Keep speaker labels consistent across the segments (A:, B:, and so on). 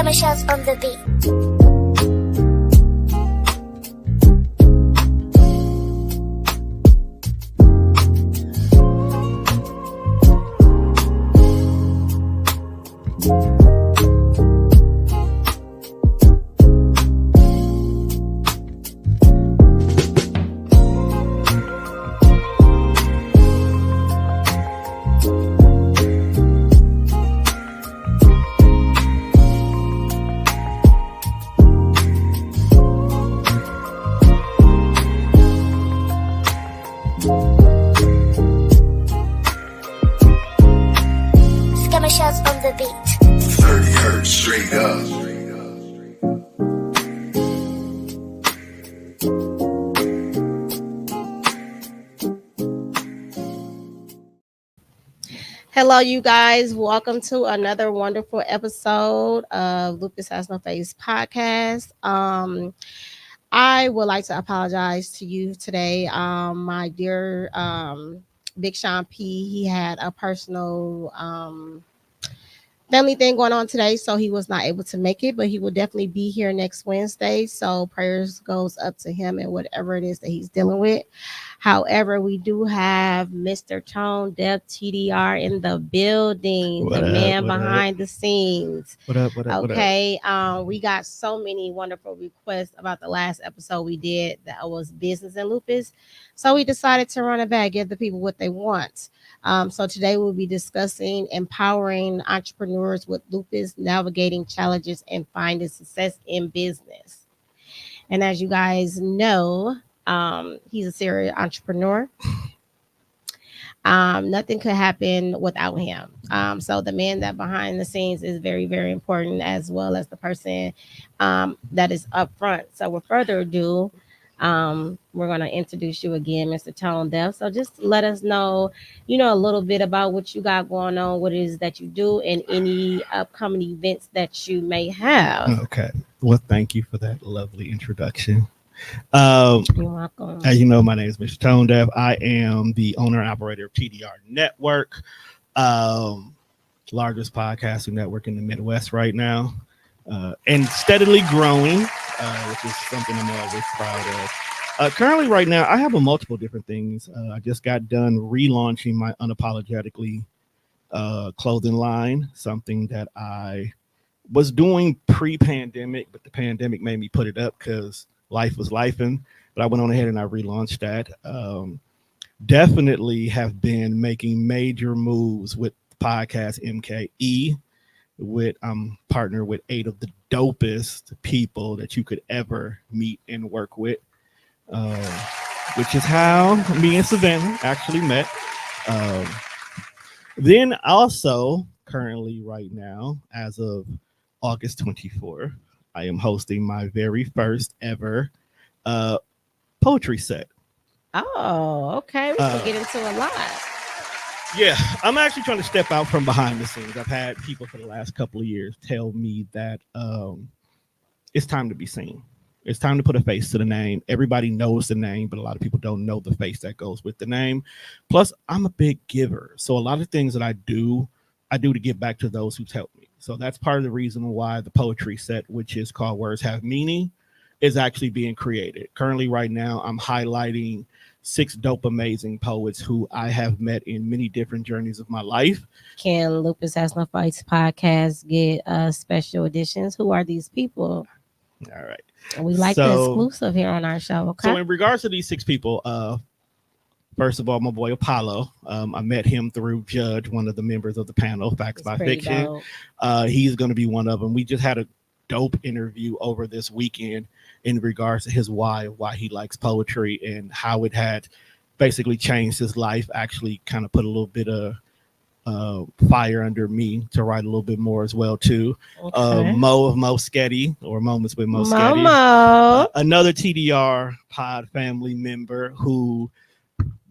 A: Michelle's on the beat. Michelle's on the beat.
B: 30 hertz straight up.
C: Hello, you guys. Welcome to another wonderful episode of Lupus Has No Face podcast. I would like to apologize to you today. My dear Big Sean P, he had a personal family thing going on today, so he was not able to make it, but he will definitely be here next Wednesday. So prayers goes up to him and whatever it is that he's dealing with. However, we do have Mr. Tonedef TDR in the building,
D: What
C: the
D: up,
C: man
D: what
C: behind the scenes.
D: What up?
C: Okay, we got so many wonderful requests about the last episode we did that was business and lupus. So we decided to run it back, give the people what they want. So today we'll be discussing empowering entrepreneurs with lupus, navigating challenges, and finding success in business. And as you guys know, he's a serial entrepreneur. Nothing could happen without him. So the man that behind the scenes is very, very important, as well as the person that is up front. So with further ado, we're going to introduce you again, Mr. Tonedef. So just let us know, a little bit about what you got going on, what it is that you do, and any upcoming events that you may have.
D: Okay. Well, thank you for that lovely introduction.
C: You're welcome.
D: As you know, my name is Mr. Tonedef. I am the owner and operator of TDR Network, largest podcasting network in the Midwest right now, and steadily growing, which is something I'm always proud of. Currently, right now, I have multiple different things. I just got done relaunching my Unapologetically clothing line, something that I was doing pre-pandemic, but the pandemic made me put it up because life was lifing. But I went on ahead and I relaunched that. Definitely have been making major moves with podcast MKE. I'm partnered with 8 of the dopest people that you could ever meet and work with, which is how me and Savannah actually met. Then also currently right now, as of August 24, I am hosting my very first ever poetry set.
C: Oh, okay. We can get into a lot.
D: Yeah, I'm actually trying to step out from behind the scenes. I've had people for the last couple of years tell me that it's time to be seen. It's time to put a face to the name. Everybody knows the name, but a lot of people don't know the face that goes with the name. Plus, I'm a big giver. So a lot of things that I do to give back to those who've helped me. So that's part of the reason why the poetry set, which is called Words Have Meaning, is actually being created. Currently, right now, I'm highlighting 6 dope, amazing poets who I have met in many different journeys of my life.
C: Can Lupus Has No Face podcast get special editions? Who are these people?
D: All right.
C: We like the exclusive here on our show. Okay.
D: So in regards to these 6 people, first of all, my boy Apollo. I met him through Judge, one of the members of the panel, Facts by Fiction. He's going to be one of them. We just had a dope interview over this weekend in regards to his why he likes poetry and how it had basically changed his life. Actually kind of put a little bit of fire under me to write a little bit more as well too.
C: Okay.
D: Mo of Mo Sketty, or Moments with Mo Sketty. Another TDR pod family member who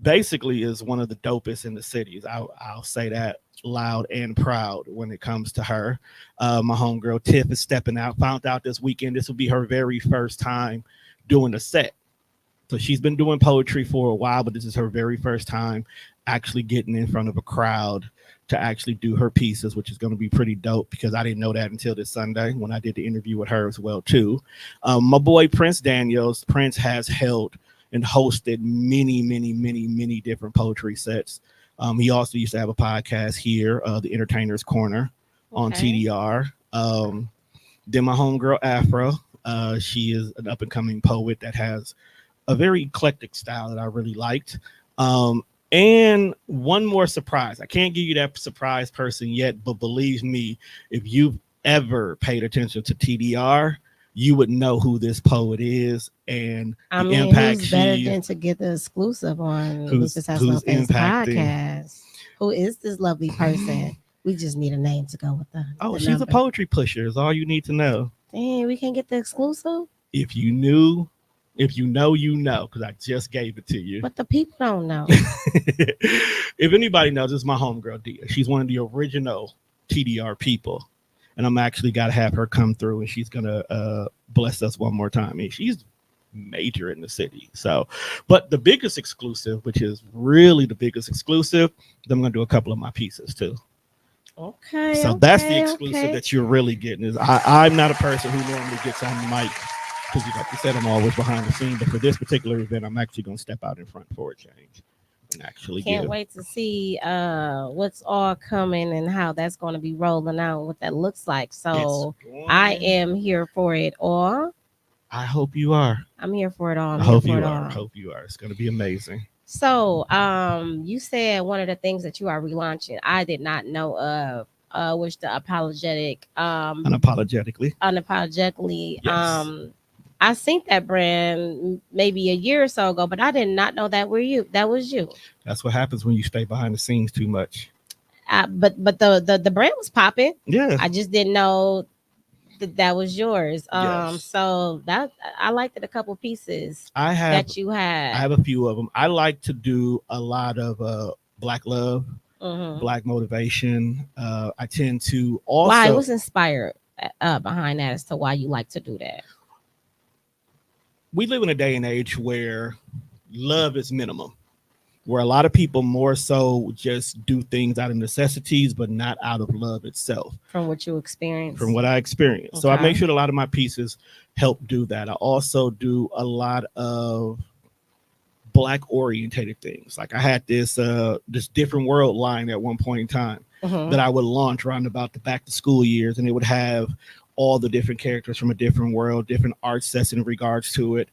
D: basically is one of the dopest in the cities. I'll say that loud and proud when it comes to her. My homegirl Tiff is stepping out. Found out this weekend this will be her very first time doing a set. So she's been doing poetry for a while, but this is her very first time actually getting in front of a crowd to actually do her pieces, which is going to be pretty dope because I didn't know that until this Sunday when I did the interview with her as well too. My boy Prince Daniels, Prince has held and hosted many different poetry sets. He also used to have a podcast here, the Entertainer's Corner on TDR. Then my homegirl Afro, she is an up and coming poet that has a very eclectic style that I really liked. And one more surprise. I can't give you that surprise person yet, but believe me, if you've ever paid attention to TDR, you would know who this poet is and
C: I
D: the
C: mean,
D: impact
C: who's better than to get the exclusive on Lupus Has No Face podcast? Who is this lovely person? We just need a name to go with the
D: she's
C: number.
D: A poetry pusher is all you need to know.
C: Dang, we can't get the exclusive?
D: If you knew, if you know, because I just gave it to you.
C: But the people don't know.
D: If anybody knows, it's my homegirl Dia. She's one of the original TDR people. And I'm actually got to have her come through and she's going to bless us one more time. I mean, she's major in the city. So, but the biggest exclusive, which is really the biggest exclusive, I'm going to do a couple of my pieces too.
C: Okay.
D: So that's the exclusive that you're really getting. Is I'm not a person who normally gets on the mic because, like you said, I'm always behind the scene. But for this particular event, I'm actually going to step out in front for a change and actually
C: can't wait to see what's all coming and how that's going to be rolling out, what that looks like. So I am here for it all.
D: I hope you are.
C: I'm here for it all.
D: I hope you are. I hope you are. It's going to be amazing.
C: So, you said one of the things that you are relaunching, I did not know of, which the unapologetically.
D: Yes.
C: I seen that brand maybe a year or so ago, but I did not know that was you.
D: That's what happens when you stay behind the scenes too much.
C: But the brand was popping.
D: Yeah.
C: I just didn't know that was yours.
D: Yes.
C: So that I liked it. A couple pieces
D: that
C: you had.
D: I have a few of them. I like to do a lot of Black love, Black motivation. I tend to also.
C: Why? What's inspired behind that as to why you like to do that?
D: We live in a day and age where love is minimum, where a lot of people more so just do things out of necessities, but not out of love itself.
C: From what you experienced?
D: From what I experienced. Okay. So I make sure that a lot of my pieces help do that. I also do a lot of Black orientated things. Like I had this different world line at one point in time that I would launch around about the back to school years, and it would have all the different characters from a different world, different art sets in regards to it.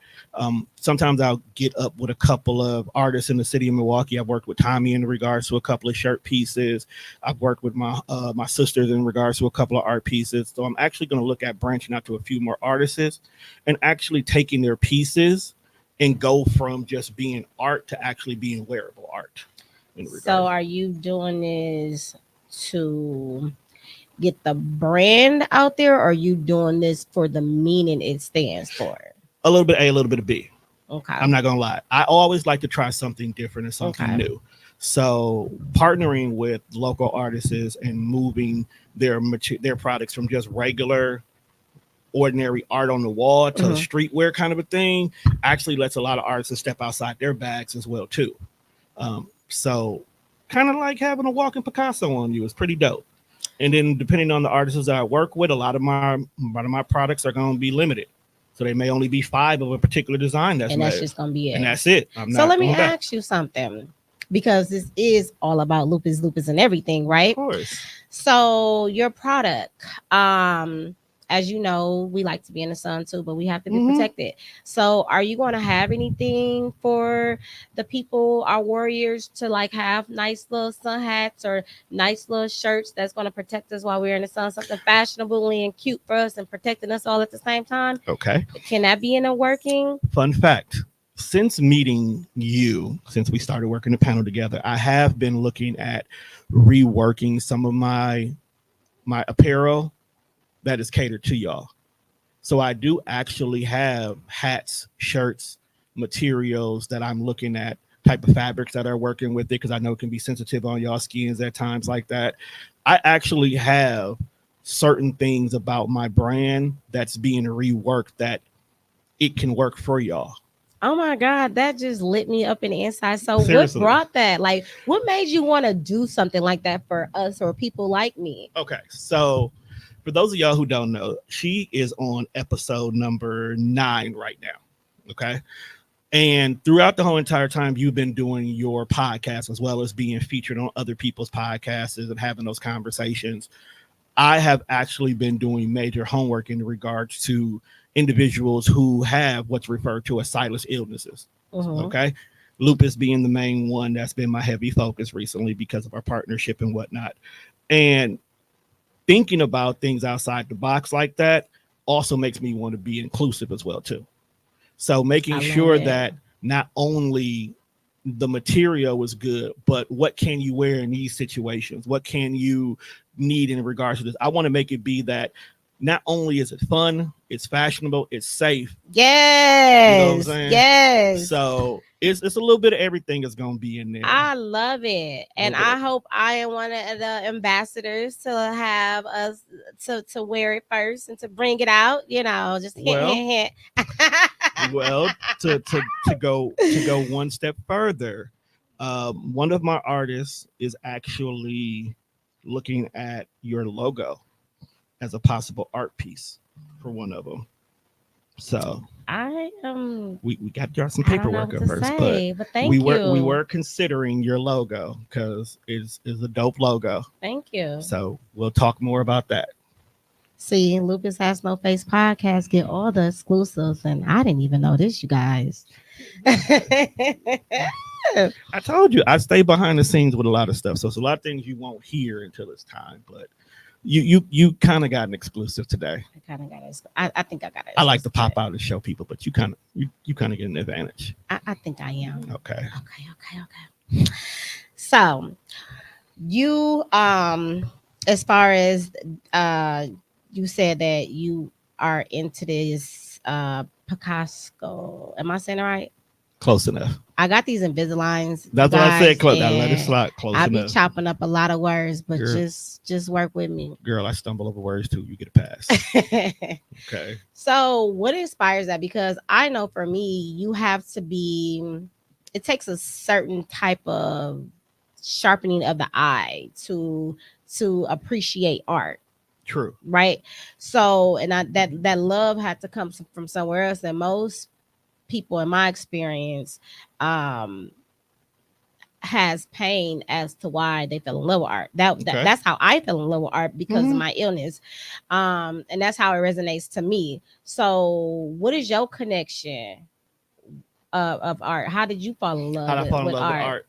D: Sometimes I'll get up with a couple of artists in the city of Milwaukee. I've worked with Tommy in regards to a couple of shirt pieces. I've worked with my sisters in regards to a couple of art pieces. So I'm actually going to look at branching out to a few more artists and actually taking their pieces and go from just being art to actually being wearable art.
C: So are you doing this to get the brand out there, or are you doing this for the meaning it stands for?
D: A little bit A, a little bit of B.
C: Okay.
D: I'm not gonna lie. I always like to try something different and something new. So partnering with local artists and moving their products from just regular, ordinary art on the wall to streetwear kind of a thing actually lets a lot of artists step outside their bags as well too. So kind of like having a walking Picasso on you is pretty dope. And then depending on the artists that I work with, a lot of my products are going to be limited. So they may only be 5 of a particular design that's
C: just going to be it.
D: And that's it.
C: So let me ask you something, because this is all about lupus and everything, right?
D: Of course.
C: So your product, as you know, we like to be in the sun too, but we have to be protected. So are you going to have anything for the people, our warriors, to like have nice little sun hats or nice little shirts that's going to protect us while we're in the sun, something fashionably and cute for us and protecting us all at the same time?
D: Okay.
C: Can that be in a working?
D: Fun fact. Since meeting you, since we started working the panel together, I have been looking at reworking some of my apparel that is catered to y'all. So I do actually have hats, shirts, materials that I'm looking at, type of fabrics that are working with it, because I know it can be sensitive on y'all skins at times like that. I actually have certain things about my brand that's being reworked that it can work for y'all.
C: Oh my God, that just lit me up in the inside. So
D: Seriously.
C: what brought that? Like, what made you want to do something like that for us or people like me?
D: Okay, so for those of y'all who don't know, she is on episode number 9 right now. Okay. And throughout the whole entire time, you've been doing your podcast as well as being featured on other people's podcasts and having those conversations. I have actually been doing major homework in regards to individuals who have what's referred to as sightless illnesses.
C: Mhm.
D: Okay. Lupus being the main one that's been my heavy focus recently because of our partnership and whatnot. And thinking about things outside the box like that also makes me want to be inclusive as well too. So making
C: I love
D: sure
C: it.
D: that not only the material is good, but what can you wear in these situations? What can you need in regards to this? I want to make it be that not only is it fun, it's fashionable, it's safe. You know what I'm
C: Yes,
D: saying?
C: yes.
D: So it's a little bit of everything that's gonna be in there.
C: I love it,
D: A
C: and
D: little bit
C: I
D: of-
C: hope I am one of the ambassadors to have us to wear it first and to bring it out. You know, just hint,
D: Well,
C: hint, hint.
D: well, to go one step further, one of my artists is actually looking at your logo as a possible art piece for one of them. So
C: I am.
D: we got to some
C: I don't know
D: paperwork
C: what
D: up
C: to
D: first,
C: say, but thank
D: we
C: you.
D: were considering your logo because it's a dope logo.
C: Thank you.
D: So we'll talk more about that.
C: See, Lupus Has No Face podcast get all the exclusives, and I didn't even know this, you guys.
D: I told you I stay behind the scenes with a lot of stuff, so it's a lot of things you won't hear until it's time. But you kind of got an exclusive today.
C: I kind of got it. I think I got it.
D: I like to pop out and show people, but you kind of get an advantage.
C: I think I am.
D: Okay.
C: Okay. So you as far as you said that you are into this Picasso. Am I saying it right?
D: Close enough.
C: I got these Invisaligns.
D: That's what I said. Close.
C: Guys,
D: Now let it
C: and
D: slide. Close
C: I be
D: enough.
C: chopping up a lot of words, but
D: Girl.
C: just work with me.
D: Girl, I stumble over words too. You get a pass. Okay.
C: So what inspires that? Because I know for me, you have to be, it takes a certain type of sharpening of the eye to appreciate art,
D: True.
C: right? So and that love had to come from somewhere else, and most people in my experience has pain as to why they fell in love with art. That's how I fell in love with art because of my illness. And that's how it resonates to me. So what is your connection of art? How did you fall in love
D: How did I fall in
C: with
D: love with
C: art?
D: art?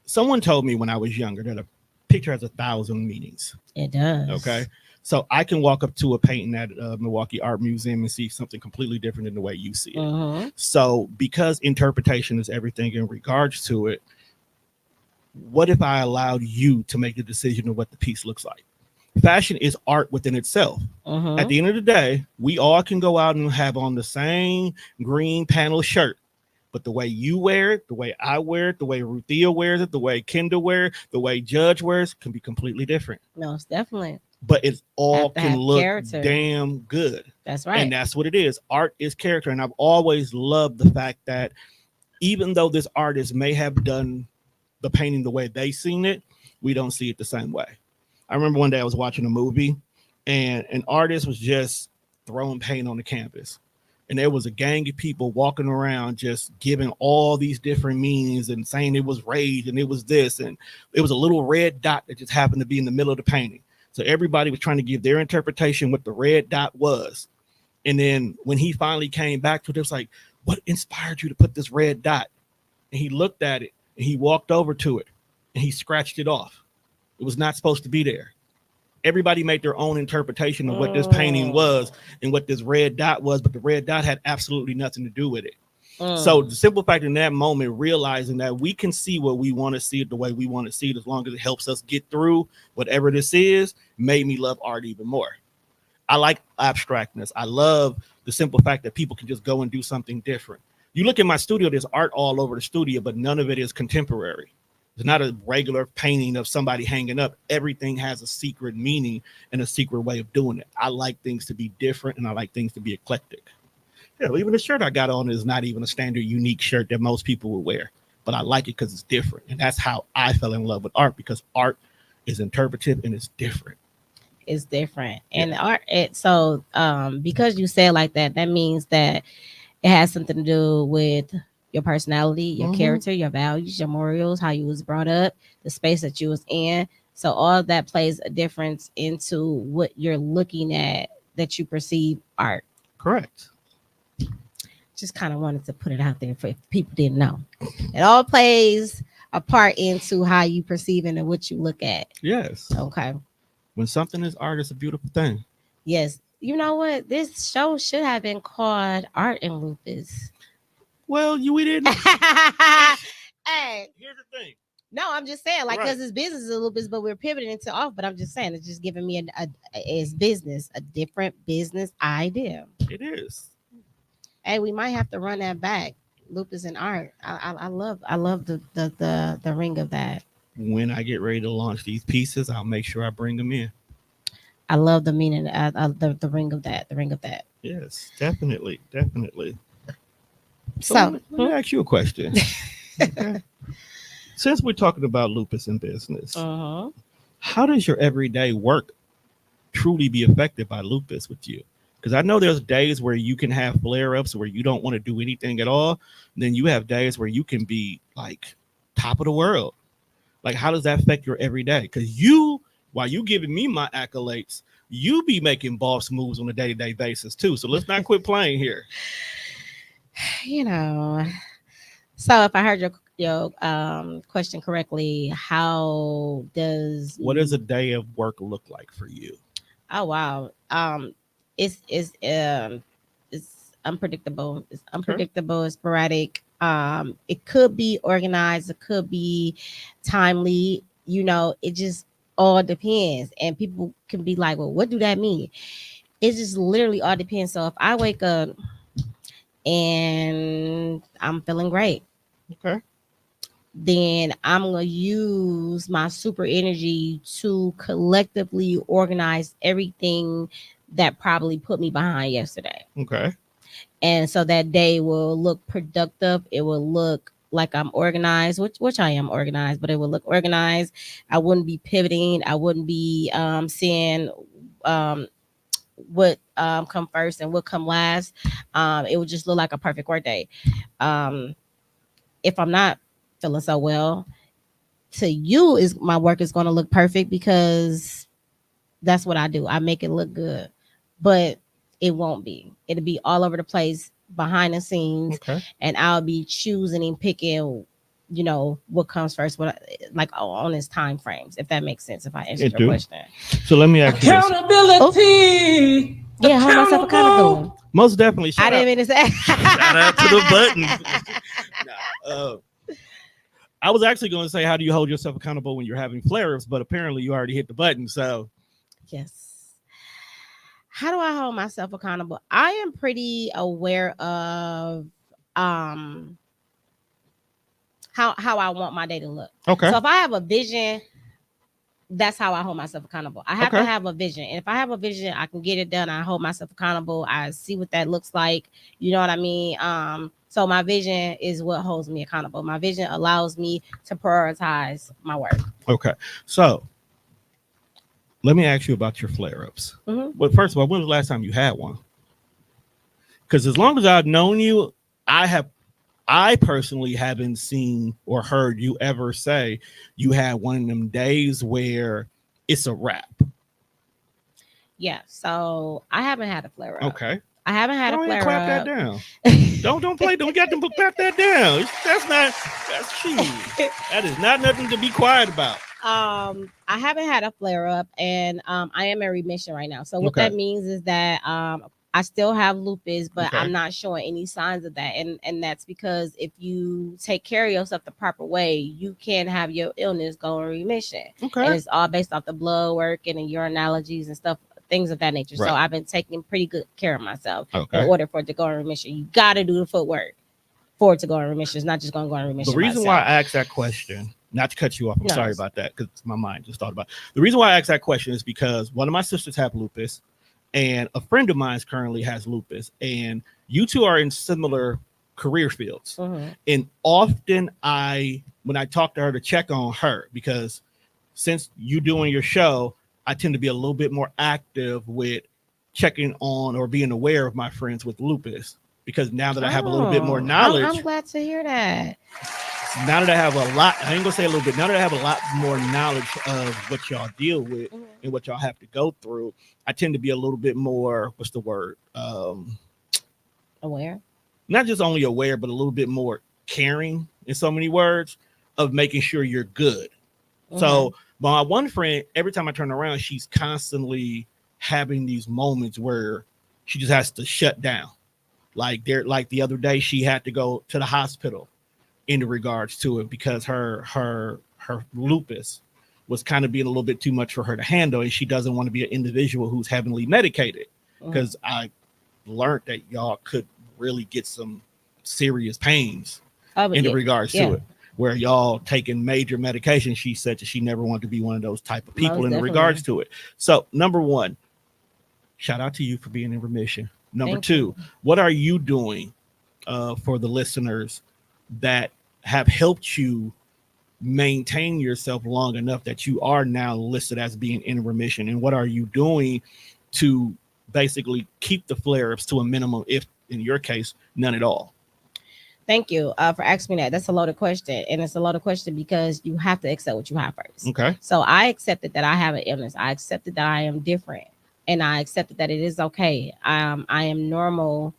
D: Someone told me when I was younger that a picture has 1,000 meanings.
C: It does.
D: Okay. So I can walk up to a painting at Milwaukee Art Museum and see something completely different than the way you see it.
C: Mm-hmm.
D: So because interpretation is everything in regards to it, what if I allowed you to make the decision of what the piece looks like? Fashion is art within itself.
C: Mm-hmm.
D: At the end of the day, we all can go out and have on the same green panel shirt. But the way you wear it, the way I wear it, the way Ruthia wears it, the way Kendall wears it, the way Judge wears can be completely different.
C: No, it's definitely.
D: But it's all
C: Have to
D: can
C: have
D: look
C: character.
D: damn good.
C: That's right.
D: And that's what it is. Art is character. And I've always loved the fact that even though this artist may have done the painting the way they seen it, we don't see it the same way. I remember one day I was watching a movie and an artist was just throwing paint on the canvas. And there was a gang of people walking around just giving all these different meanings and saying it was rage and it was this. And it was a little red dot that just happened to be in the middle of the painting. So everybody was trying to give their interpretation what the red dot was. And then when he finally came back to it, it was like, what inspired you to put this red dot? And he looked at it and he walked over to it and he scratched it off. It was not supposed to be there. Everybody made their own interpretation of what this painting was and what this red dot was, but the red dot had absolutely nothing to do with it. So the simple fact in that moment, realizing that we can see what we want to see it the way we want to see it, as long as it helps us get through whatever this is, made me love art even more. I like abstractness. I love the simple fact that people can just go and do something different. You look at my studio, there's art all over the studio, but none of it is contemporary. It's not a regular painting of somebody hanging up. Everything has a secret meaning and a secret way of doing it. I like things to be different and I like things to be eclectic. Yeah, even the shirt I got on is not even a standard unique shirt that most people would wear, but I like it because it's different, and that's how I fell in love with art, because art is interpretive and it's different.
C: It's different.
D: Yeah.
C: And art because you say it like that, that means that it has something to do with your personality, your character, your values, your morals, how you was brought up, the space that you was in. So all of that plays a difference into what you're looking at, that you perceive art.
D: Correct.
C: Just kind of wanted to put it out there for if people didn't know. It all plays a part into how you perceive it and what you look at.
D: Yes.
C: Okay.
D: When something is art, it's a beautiful thing.
C: Yes. You know what? This show should have been called Art and Lupus.
D: Well, we didn't.
C: Hey.
D: Here's the thing.
C: No, I'm just saying, like,
D: Right.
C: because it's business is a Lupus, but we're pivoting into off. But I'm just saying, it's just giving me it's business, a different business idea.
D: It is.
C: Hey, we might have to run that back. Lupus and art. I love the ring of that.
D: When I get ready to launch these pieces, I'll make sure I bring them in.
C: I love the meaning, the ring of that. The ring of that.
D: Yes, definitely.
C: So
D: let me ask you a question. Okay. Since we're talking about lupus in business, how does your everyday work truly be affected by lupus with you? Because I know there's days where you can have flare-ups where you don't want to do anything at all. Then you have days where you can be like top of the world. Like, how does that affect your everyday? Because while you giving me my accolades, you be making boss moves on a day-to-day basis too. So let's not quit playing here.
C: You know, so if I heard your question correctly, what
D: does a day of work look like for you?
C: Oh wow. It's unpredictable. It's unpredictable. It's sporadic. It could be organized. It could be timely. You know, it just all depends. And people can be like, well, what do that mean? It just literally all depends. So if I wake up and I'm feeling great,
D: okay,
C: then I'm going to use my super energy to collectively organize everything that probably put me behind yesterday.
D: Okay.
C: And so that day will look productive. It will look like I'm organized, which I am organized, but it will look organized. I wouldn't be pivoting. I wouldn't be seeing what come first and what come last. It would just look like a perfect work day. If I'm not feeling so well, to you is my work is going to look perfect because that's what I do. I make it look good, but it won't be. It'll be all over the place behind the scenes,
D: okay,
C: and I'll be choosing and picking, you know, what comes first, like on its time frames, if that makes sense. If I answered your question.
D: So let me ask you
C: accountability. Yeah, hold myself accountable.
D: Most definitely.
C: I didn't mean to say.
D: Shout out to the button. I was actually going to say, how do you hold yourself accountable when you're having flare-ups? But apparently you already hit the button. So
C: yes. How do I hold myself accountable? I am pretty aware of how I want my day to look.
D: Okay.
C: So if I have a vision, that's how I hold myself accountable. I have to have a vision. And if I have a vision, I can get it done. I hold myself accountable. I see what that looks like. You know what I mean? So my vision is what holds me accountable. My vision allows me to prioritize my work.
D: Okay. So let me ask you about your flare-ups. Well, first of all, when was the last time you had one? Because as long as I've known you, I personally haven't seen or heard you ever say you had one of them days where it's a wrap. Yeah.
C: So I haven't had a flare up.
D: Okay.
C: I haven't had a flare
D: clap
C: up.
D: That down. don't play. Don't get them to clap that down. That's true. That is not nothing to be quiet about.
C: I haven't had a flare up, and I am in remission right now. So what that means is that I still have lupus, but I'm not showing any signs of that. And that's because if you take care of yourself the proper way, you can have your illness go in remission.
D: Okay.
C: And it's all based off the blood work and the urinalyses and stuff, things of that nature. Right. So I've been taking pretty good care of myself in order for it to go in remission. You got to do the footwork for it to go in remission. It's not just going to go in remission.
D: The reason why I asked that question, not to cut you off, I'm sorry about that, because my mind just thought about it. The reason why I asked that question is because one of my sisters have lupus. and a friend of mine currently has lupus, and you two are in similar career fields.
C: Mm-hmm.
D: And often when I talk to her to check on her, because since you doing your show, I tend to be a little bit more active with checking on or being aware of my friends with lupus, because now that I have a little bit more knowledge,
C: I'm glad to hear that.
D: now that I have a lot, I ain't gonna say a little bit, now that I have a lot more knowledge of what y'all deal with
C: Mhm.
D: and what y'all have to go through, I tend to be a little bit more, what's the word?
C: Aware.
D: Not just only aware, but a little bit more caring, in so many words, of making sure you're good.
C: Mhm.
D: So my one friend, every time I turn around, she's constantly having these moments where she just has to shut down. Like the other day, she had to go to the hospital in regards to it, because her lupus was kind of being a little bit too much for her to handle, and she doesn't want to be an individual who's heavily medicated,
C: Mhm.
D: because I learned that y'all could really get some serious pains
C: Oh, but
D: in
C: yeah,
D: regards
C: yeah.
D: to it, where y'all taking major medication. She said that she never wanted to be one of those type of people
C: Most
D: in regards to it. So number one, shout out to you for being in remission. Number
C: Thank
D: two,
C: you.
D: what are you doing for the listeners that have helped you maintain yourself long enough that you are now listed as being in remission? And what are you doing to basically keep the flare-ups to a minimum, if in your case, none at all?
C: Thank you for asking me that. That's a loaded question. And it's a loaded question because you have to accept what you have first.
D: Okay.
C: So I accepted that I have an illness. I accepted that I am different. And I accepted that it is okay. I am normal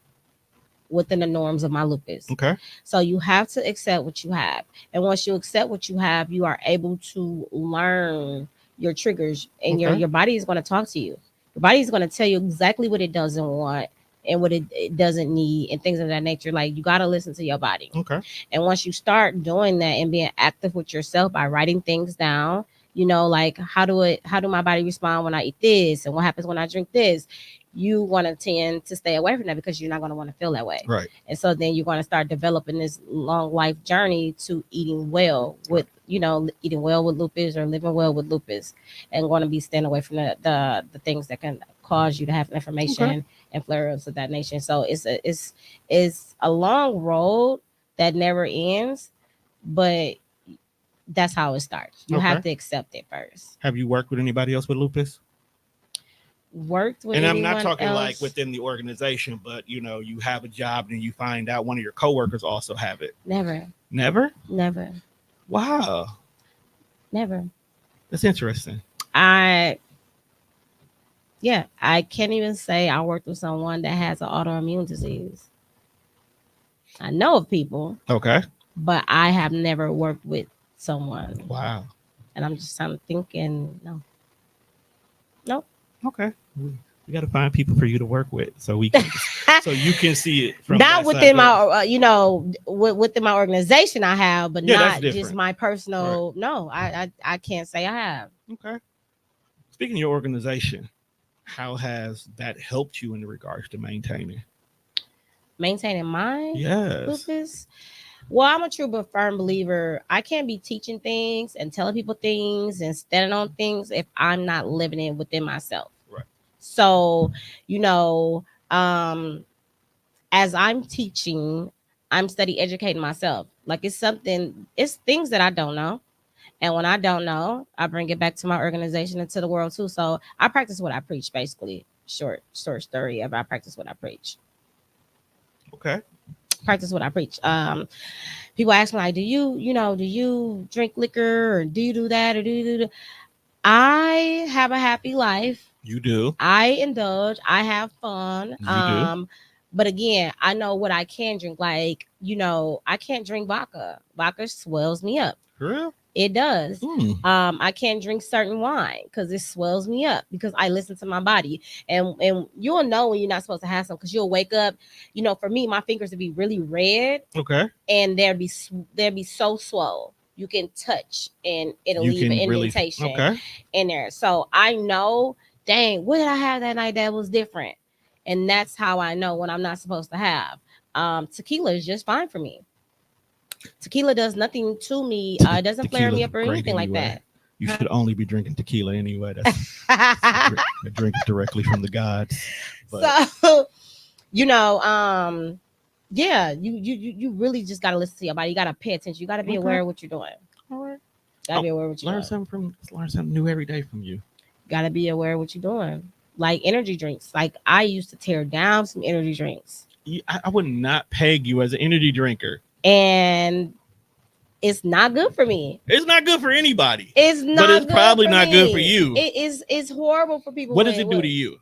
C: within the norms of my lupus.
D: Okay.
C: So you have to accept what you have. And once you accept what you have, you are able to learn your triggers, and
D: Okay.
C: your body is going to talk to you. Your body is going to tell you exactly what it doesn't want and what it doesn't need and things of that nature. Like, you got to listen to your body.
D: Okay.
C: And once you start doing that and being active with yourself by writing things down, like how do my body respond when I eat this, and what happens when I drink this, you want to tend to stay away from that because you're not going to want to feel that way.
D: Right.
C: And so then you're going to start developing this long life journey to eating well with, eating well with lupus or living well with lupus, and going to be staying away from the things that can cause you to have inflammation.
D: Okay.
C: And flare-ups of that nation. So it's a long road that never ends, but that's how it starts. You have to accept it first.
D: Have you worked with anybody else with lupus?
C: Worked with
D: And I'm not
C: anyone
D: talking
C: else?
D: like within the organization, but you have a job and you find out one of your coworkers also have it.
C: Never.
D: Never? Wow.
C: Never.
D: That's interesting.
C: I can't even say I worked with someone that has an autoimmune disease. I know of people,
D: Okay.
C: but I have never worked with someone.
D: Wow.
C: And I'm just kind of thinking, no. Nope.
D: Okay. We got to find people for you to work with so we can so you can see it from
C: not
D: that
C: within
D: side.
C: my within my organization I have, but
D: Yeah, that's
C: not
D: different.
C: just my personal. No, I can't say I have.
D: Okay. Speaking of your organization, how has that helped you in regards to maintaining
C: my
D: Yes.
C: lupus. Well, I'm a true but firm believer. I can't be teaching things and telling people things and standing on things if I'm not living it within myself.
D: Right.
C: So, as I'm teaching, I'm study educating myself. Like, it's things that I don't know. And when I don't know, I bring it back to my organization and to the world too. So I practice what I preach, basically. Short story of I practice what I preach.
D: Okay.
C: Practice what I preach. People ask me, like, do you drink liquor, or do you do that, or do you do that? I have a happy life.
D: You do.
C: I indulge. I have fun.
D: You do.
C: But again, I know what I can drink. Like, I can't drink vodka. Vodka swells me up.
D: For real?
C: It does.
D: Mm.
C: I can't drink certain wine because it swells me up, because I listen to my body. And you'll know when you're not supposed to have some, because you'll wake up. For me, my fingers would be really red.
D: Okay.
C: And they'd be so swole. You can touch and it'll
D: You
C: leave an
D: can really
C: indentation in there. So I know, dang, what did I have that night that was different? And that's how I know when I'm not supposed to have. Tequila is just fine for me. Tequila does nothing to me. It doesn't flare me up or anything like that.
D: You should only be drinking tequila anyway. That's you're drinking directly from the gods. But
C: So, yeah, you really just gotta listen to your body. You gotta pay attention. You gotta be aware of what you're doing.
D: all right,
C: Gotta be aware of what you're
D: learn
C: doing.
D: learn something new every day from you.
C: Gotta be aware of what you're doing. Like energy drinks. Like I used to tear down some energy drinks.
D: I would not peg you as an energy drinker.
C: And it's not good for me.
D: It's not good for anybody.
C: It's not,
D: but it's
C: good
D: probably
C: for
D: not
C: me.
D: good for you.
C: It's horrible for people.
D: What does it do to you?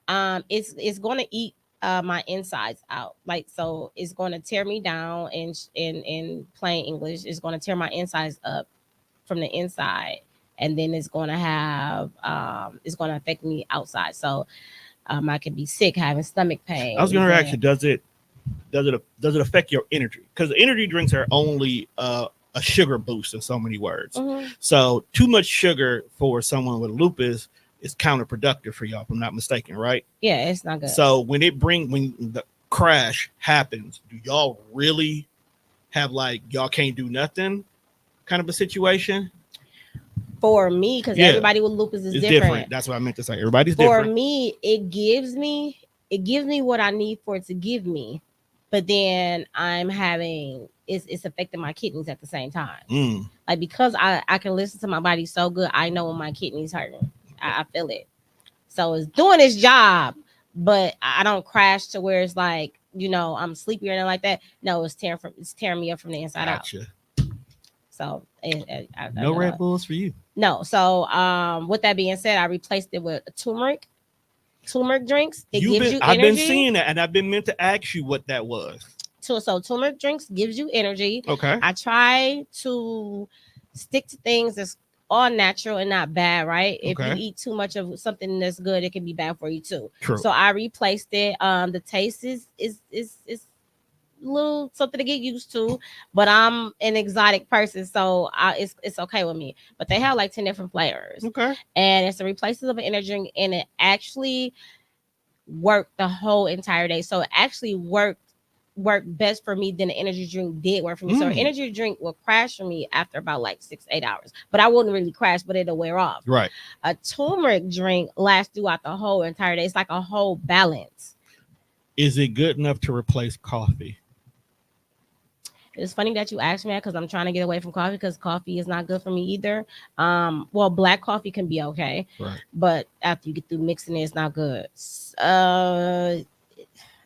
C: It's going to eat my insides out. Like, so it's going to tear me down. In plain English, it's going to tear my insides up from the inside, and then it's going to have it's going to affect me outside. So I could be sick, having stomach pain.
D: I was going to ask you, does it affect your energy? Because energy drinks are only a sugar boost in so many words.
C: Mm-hmm.
D: So too much sugar for someone with lupus is counterproductive for y'all, if I'm not mistaken, right?
C: Yeah, it's not good.
D: So when the crash happens, do y'all really have like y'all can't do nothing kind of a situation?
C: For me, because everybody with lupus is different.
D: That's what I meant to say. Everybody's
C: for
D: different.
C: For me, it gives me what I need for it to give me, but then I'm having it's affecting my kidneys at the same time. Like, because I can listen to my body so good, I know when my kidneys hurting. I feel it. So it's doing its job, but I don't crash to where it's like, I'm sleepy or anything like that. No, it's tearing me up from the inside out. So
D: no Red Bulls for you.
C: No. So with that being said, I replaced it with turmeric drinks. It gives you energy.
D: I've been seeing that, and I've been meant to ask you what that was.
C: So turmeric drinks gives you energy.
D: Okay.
C: I try to stick to things that's all natural and not bad, right? If you eat too much of something that's good, it can be bad for you too.
D: True.
C: So I replaced it. The taste is a little something to get used to, but I'm an exotic person, so it's okay with me. But they have like 10 different flavors.
D: Okay.
C: And it's a replacement of an energy drink, and it actually worked the whole entire day. So it actually worked best for me than the energy drink did work for me. So an energy drink will crash for me after about like 6-8 hours, but I wouldn't really crash, but it'll wear off.
D: Right.
C: A turmeric drink lasts throughout the whole entire day. It's like a whole balance.
D: Is it good enough to replace coffee?
C: It's funny that you asked me that, because I'm trying to get away from coffee, because coffee is not good for me either. Well, black coffee can be okay,
D: right,
C: but after you get through mixing it, it's not good.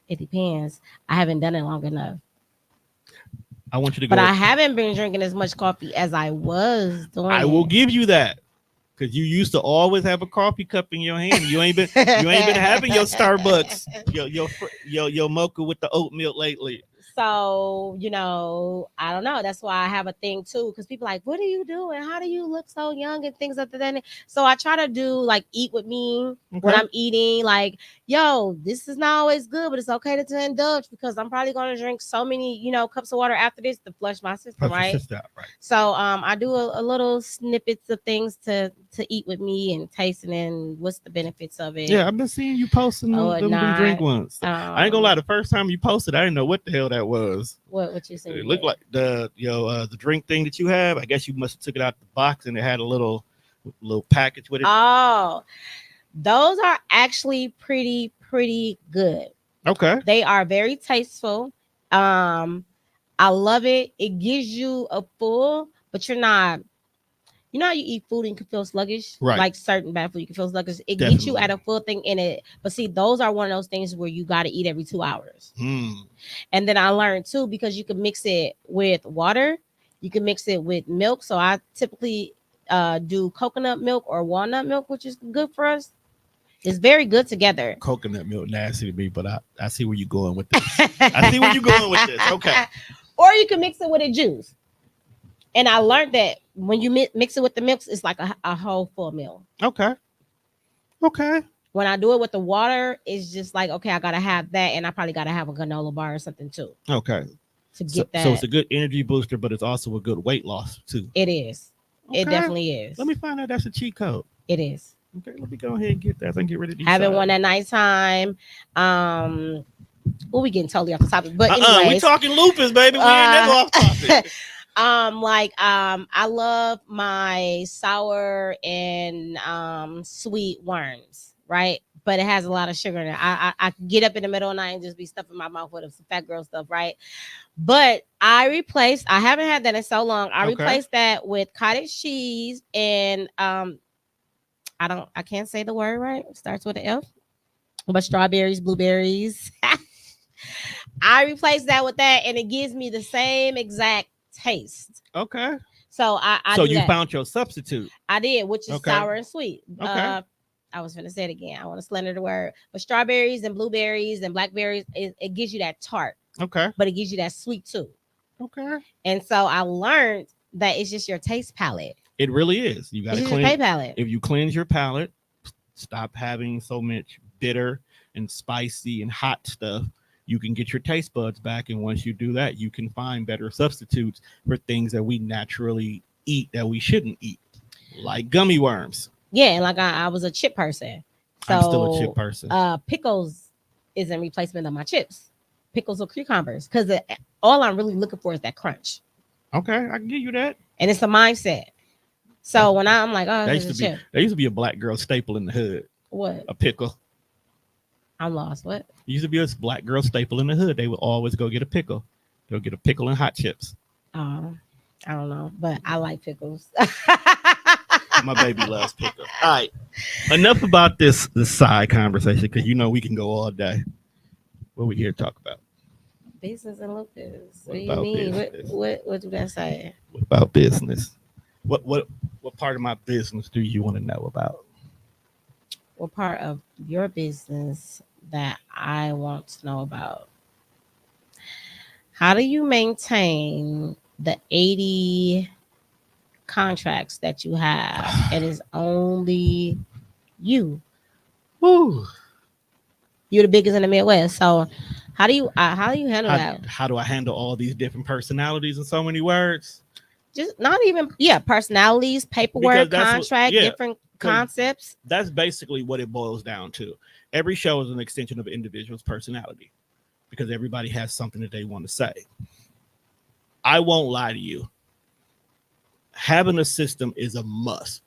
C: It depends. I haven't done it long enough.
D: I want you to go.
C: But I haven't been drinking as much coffee as I was doing.
D: I will give you that, because you used to always have a coffee cup in your hand. You ain't been having your Starbucks, your mocha with the oat milk lately.
C: So, I don't know. That's why I have a thing too, because people are like, what are you doing? How do you look so young and things like that? So I try to do like eat with me when I'm eating. Like, yo, this is not always good, but it's okay to indulge, because I'm probably going to drink so many, cups of water after this to flush my system, right? So I do a little snippets of things to eat with me and tasting and what's the benefits of it.
D: Yeah, I've been seeing you posting them drink ones. I ain't gonna lie, the first time you posted, I didn't know what the hell that was.
C: What you said?
D: It looked like the drink thing that you have. I guess you must have took it out the box and it had a little package with it.
C: Oh, those are actually pretty good.
D: Okay.
C: They are very tasteful. I love it. It gives you a full, but you're not. You know how you eat food and you can feel sluggish?
D: Right.
C: Like certain bad food, you can feel sluggish. It gets you at a full thing in it. But see, those are one of those things where you got to eat every 2 hours. And then I learned too, because you can mix it with water. You can mix it with milk. So I typically do coconut milk or walnut milk, which is good for us. It's very good together.
D: Coconut milk nasty to me, but I see where you're going with this. I see where you're going with this. Okay.
C: Or you can mix it with a juice. And I learned that when you mix it with the milk, it's like a whole full meal.
D: Okay.
C: When I do it with the water, it's just like, okay, I got to have that. And I probably got to have a granola bar or something too.
D: Okay.
C: To get that.
D: So it's a good energy booster, but it's also a good weight loss too.
C: It is. Okay. It definitely is.
D: Let me find out that's a cheat code.
C: It is.
D: Okay, let me go ahead and get that. I can get rid of these.
C: Having one at nighttime. We getting totally off the topic. But anyway,
D: we talking lupus, baby. We ain't never off topic.
C: I love my sour and sweet worms, right? But it has a lot of sugar in it. I can get up in the middle of the night and just be stuffing my mouth with some fat girl stuff, right? But I haven't had that in so long. I
D: Okay.
C: replaced that with cottage cheese and I can't say the word right. It starts with an F. But strawberries, blueberries. I replaced that with that, and it gives me the same exact taste.
D: Okay.
C: So I
D: So
C: do
D: you
C: that.
D: found your substitute.
C: I did, which is
D: Okay.
C: sour and sweet.
D: Okay.
C: I was gonna say it again. I want to slender the word, but strawberries and blueberries and blackberries, it gives you that tart,
D: Okay.
C: but it gives you that sweet too.
D: Okay.
C: And so I learned that it's just your taste palette.
D: It really is. You got
C: It's
D: to
C: just your taste
D: clean.
C: palette.
D: If you cleanse your palate, stop having so much bitter and spicy and hot stuff, you can get your taste buds back. And once you do that, you can find better substitutes for things that we naturally eat that we shouldn't eat, like gummy worms.
C: Yeah, and like I was a chip person. So
D: I'm still a chip person.
C: Pickles is in replacement of my chips. Pickles or cucumbers. Because all I'm really looking for is that crunch.
D: Okay, I can give you that.
C: And it's a mindset. So when I'm like, oh,
D: There
C: it's
D: used
C: a
D: to be
C: chip.
D: there used to be a black girl staple in the hood,
C: What?
D: a pickle.
C: I'm lost. What?
D: Used to be a black girl staple in the hood. They would always go get a pickle. Go get a pickle and hot chips.
C: I don't know, but I like pickles.
D: My baby loves pickles. All right, enough about this side conversation because you know we can go all day. What we here to talk about?
C: Business and lupus. What
D: What
C: do you
D: about
C: mean?
D: business?
C: What do that say?
D: What about business? What part of my business do you want to know about?
C: What part of your business that I want to know about? How do you maintain the 80 contracts that you have and it's only you?
D: Woo.
C: You're the biggest in the Midwest. So how do you handle that?
D: How do I handle all these different personalities in so many words?
C: Just not even personalities,
D: Because
C: paperwork,
D: that's what,
C: contract,
D: yeah,
C: different
D: 'cause
C: concepts.
D: that's basically what it boils down to. Every show is an extension of an individual's personality because everybody has something that they want to say. I won't lie to you. Having a system is a must.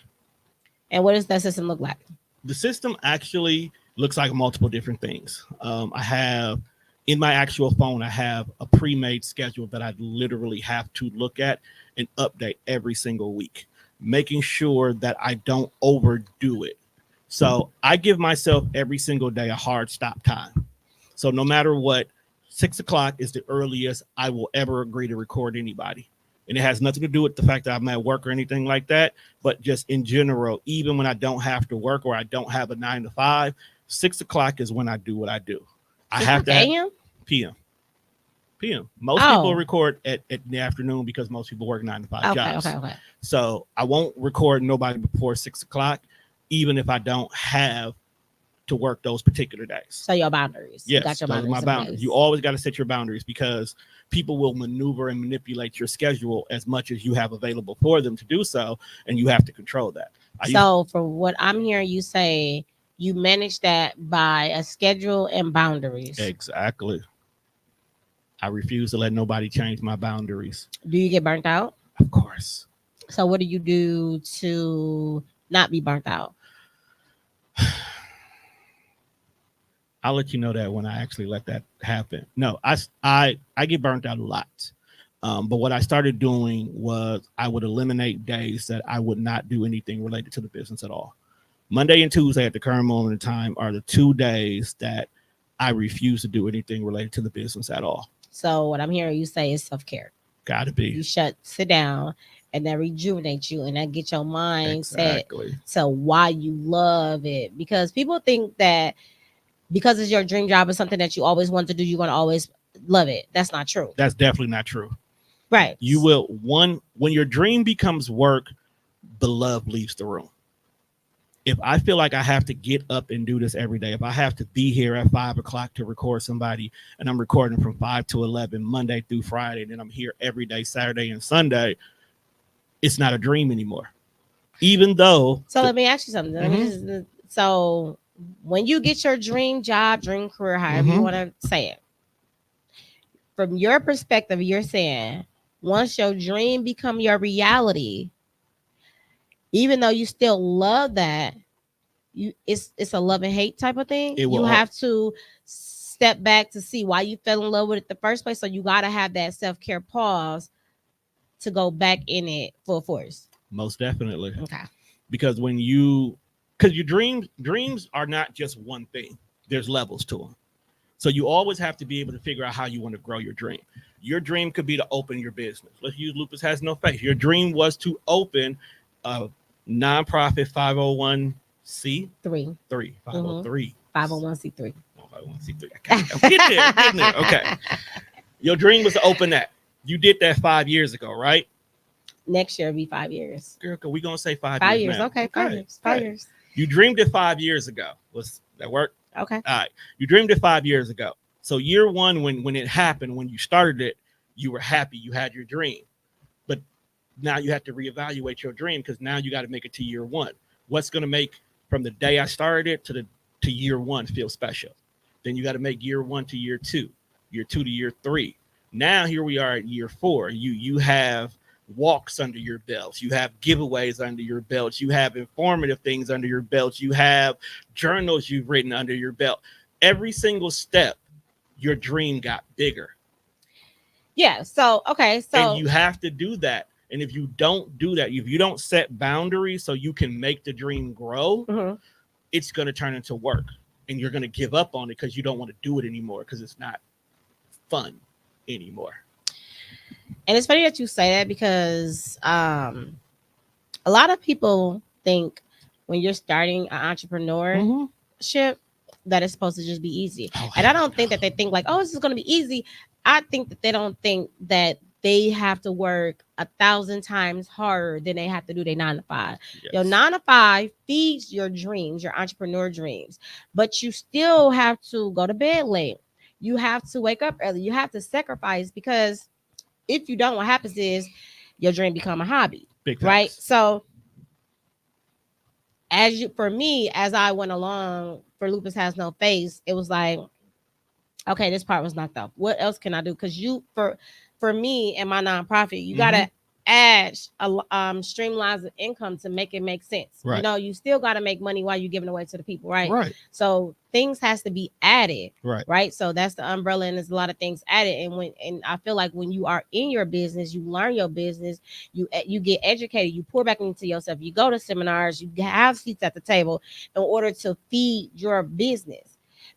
C: And what does that system look like?
D: The system actually looks like multiple different things. I have in my actual phone, I have a pre-made schedule that I literally have to look at and update every single week, making sure that I don't overdo it. So I give myself every single day a hard stop time. So no matter what, 6 o'clock is the earliest I will ever agree to record anybody. And it has nothing to do with the fact that I'm at work or anything like that, but just in general, even when I don't have to work or I don't have a 9 to 5, 6 o'clock is when I do what I do. I have to
C: AM?
D: PM. PM. Most people record at the afternoon because most people work 9 to 5 jobs.
C: Okay.
D: So I won't record nobody before 6 o'clock, even if I don't have to work those particular days.
C: So your boundaries.
D: Yes,
C: you got your
D: those are my boundaries. You always got to set your boundaries because people will maneuver and manipulate your schedule as much as you have available for them to do so, and you have to control that.
C: So for what I'm hearing you say, you manage that by a schedule and boundaries.
D: Exactly. I refuse to let nobody change my boundaries.
C: Do you get burnt out?
D: Of course.
C: So what do you do to not be burnt out?
D: I'll let you know that when I actually let that happen. No, I get burnt out a lot. But what I started doing was I would eliminate days that I would not do anything related to the business at all. Monday and Tuesday at the current moment in time are the 2 days that I refuse to do anything related to the business at all.
C: So what I'm hearing you say is self-care.
D: Gotta be.
C: You sit down, and that rejuvenate you, and that get your mind set
D: Exactly.
C: to why you love it. Because people think that because it's your dream job or something that you always want to do, you're going to always love it. That's not true.
D: That's definitely not true.
C: Right.
D: You will, when your dream becomes work, the love leaves the room. If I feel like I have to get up and do this every day, if I have to be here at 5 o'clock to record somebody and I'm recording from 5 to 11, Monday through Friday, and then I'm here every day, Saturday and Sunday, it's not a dream anymore. Even though.
C: So let me ask you something. So when you get your dream job, dream career, however you want to say it, from your perspective, you're saying once your dream become your reality, even though you still love that, it's a love and hate type of thing.
D: It will
C: You have to step back to see why you fell in love with it the first place. So you got to have that self-care pause to go back in it full force.
D: most definitely.
C: Okay.
D: Because your dreams are not just one thing. There's levels to them. So you always have to be able to figure out how you want to grow your dream. Your dream could be to open your business. Let's use Lupus Has No Face. Your dream was to open a nonprofit 501c 503
C: 501c3.
D: 501c3. I'm getting there. Okay. Your dream was to open that. You did that 5 years ago, right?
C: Next year will be 5 years.
D: Girl, we gonna say 5
C: 5
D: years.
C: years.
D: Now.
C: Okay, 5 years. 5 years.
D: You dreamed it 5 years ago. Was that work?
C: Okay.
D: All right. You dreamed it 5 years ago. So year one, when it happened, when you started it, you were happy. You had your dream. But now you have to reevaluate your dream because now you got to make it to year one. What's going to make from the day I started it to year one feel special? Then you got to make year one to year two to year three. Now here we are at year four. You have walks under your belts. You have giveaways under your belts. You have informative things under your belts. You have journals you've written under your belt. Every single step, your dream got bigger.
C: Yeah. So, okay. So,
D: and you have to do that. And if you don't do that, if you don't set boundaries so you can make the dream grow, it's going to turn into work. And you're going to give up on it because you don't want to do it anymore because it's not fun anymore.
C: And it's funny that you say that because a lot of people think when you're starting an entrepreneurship that it's supposed to just be easy. And I don't think that they think like, oh, this is going to be easy. I think that they don't think that they have to work 1,000 times harder than they have to do their 9 to 5. Yes. Your 9 to 5 feeds your dreams, your entrepreneur dreams, but you still have to go to bed late. You have to wake up early. You have to sacrifice because if you don't, what happens is your dream become a hobby, right? So for me, as I went along for Lupus Has No Face, it was like, okay, this part was knocked off. What else can I do? Because for me and my nonprofit, you gotta add streamlines of income to make it make sense. Right. You know, you still gotta make money while you're giving away to the people, right? Right. So things has to be added, right? So that's the umbrella, and there's a lot of things added. And I feel like when you are in your business, you learn your business, you get educated, you pour back into yourself, you go to seminars, you have seats at the table in order to feed your business.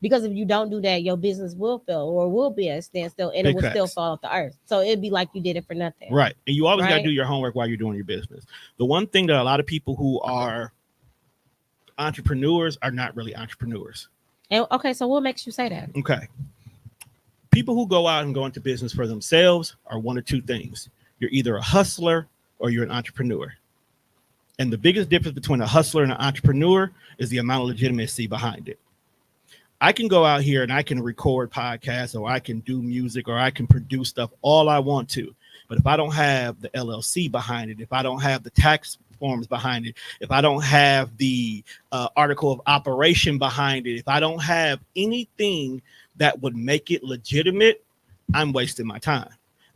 C: Because if you don't do that, your business will fail or will be at a standstill and it will still fall off the earth. So it'd be like you did it for nothing.
D: Right. And you always got to do your homework while you're doing your business. The one thing that a lot of people who are entrepreneurs are not really entrepreneurs.
C: And okay, so what makes you say that?
D: Okay. People who go out and go into business for themselves are one of two things. You're either a hustler or you're an entrepreneur. And the biggest difference between a hustler and an entrepreneur is the amount of legitimacy behind it. I can go out here and I can record podcasts or I can do music or I can produce stuff all I want to. But if I don't have the LLC behind it, if I don't have the tax forms behind it, if I don't have the article of operation behind it, if I don't have anything that would make it legitimate, I'm wasting my time.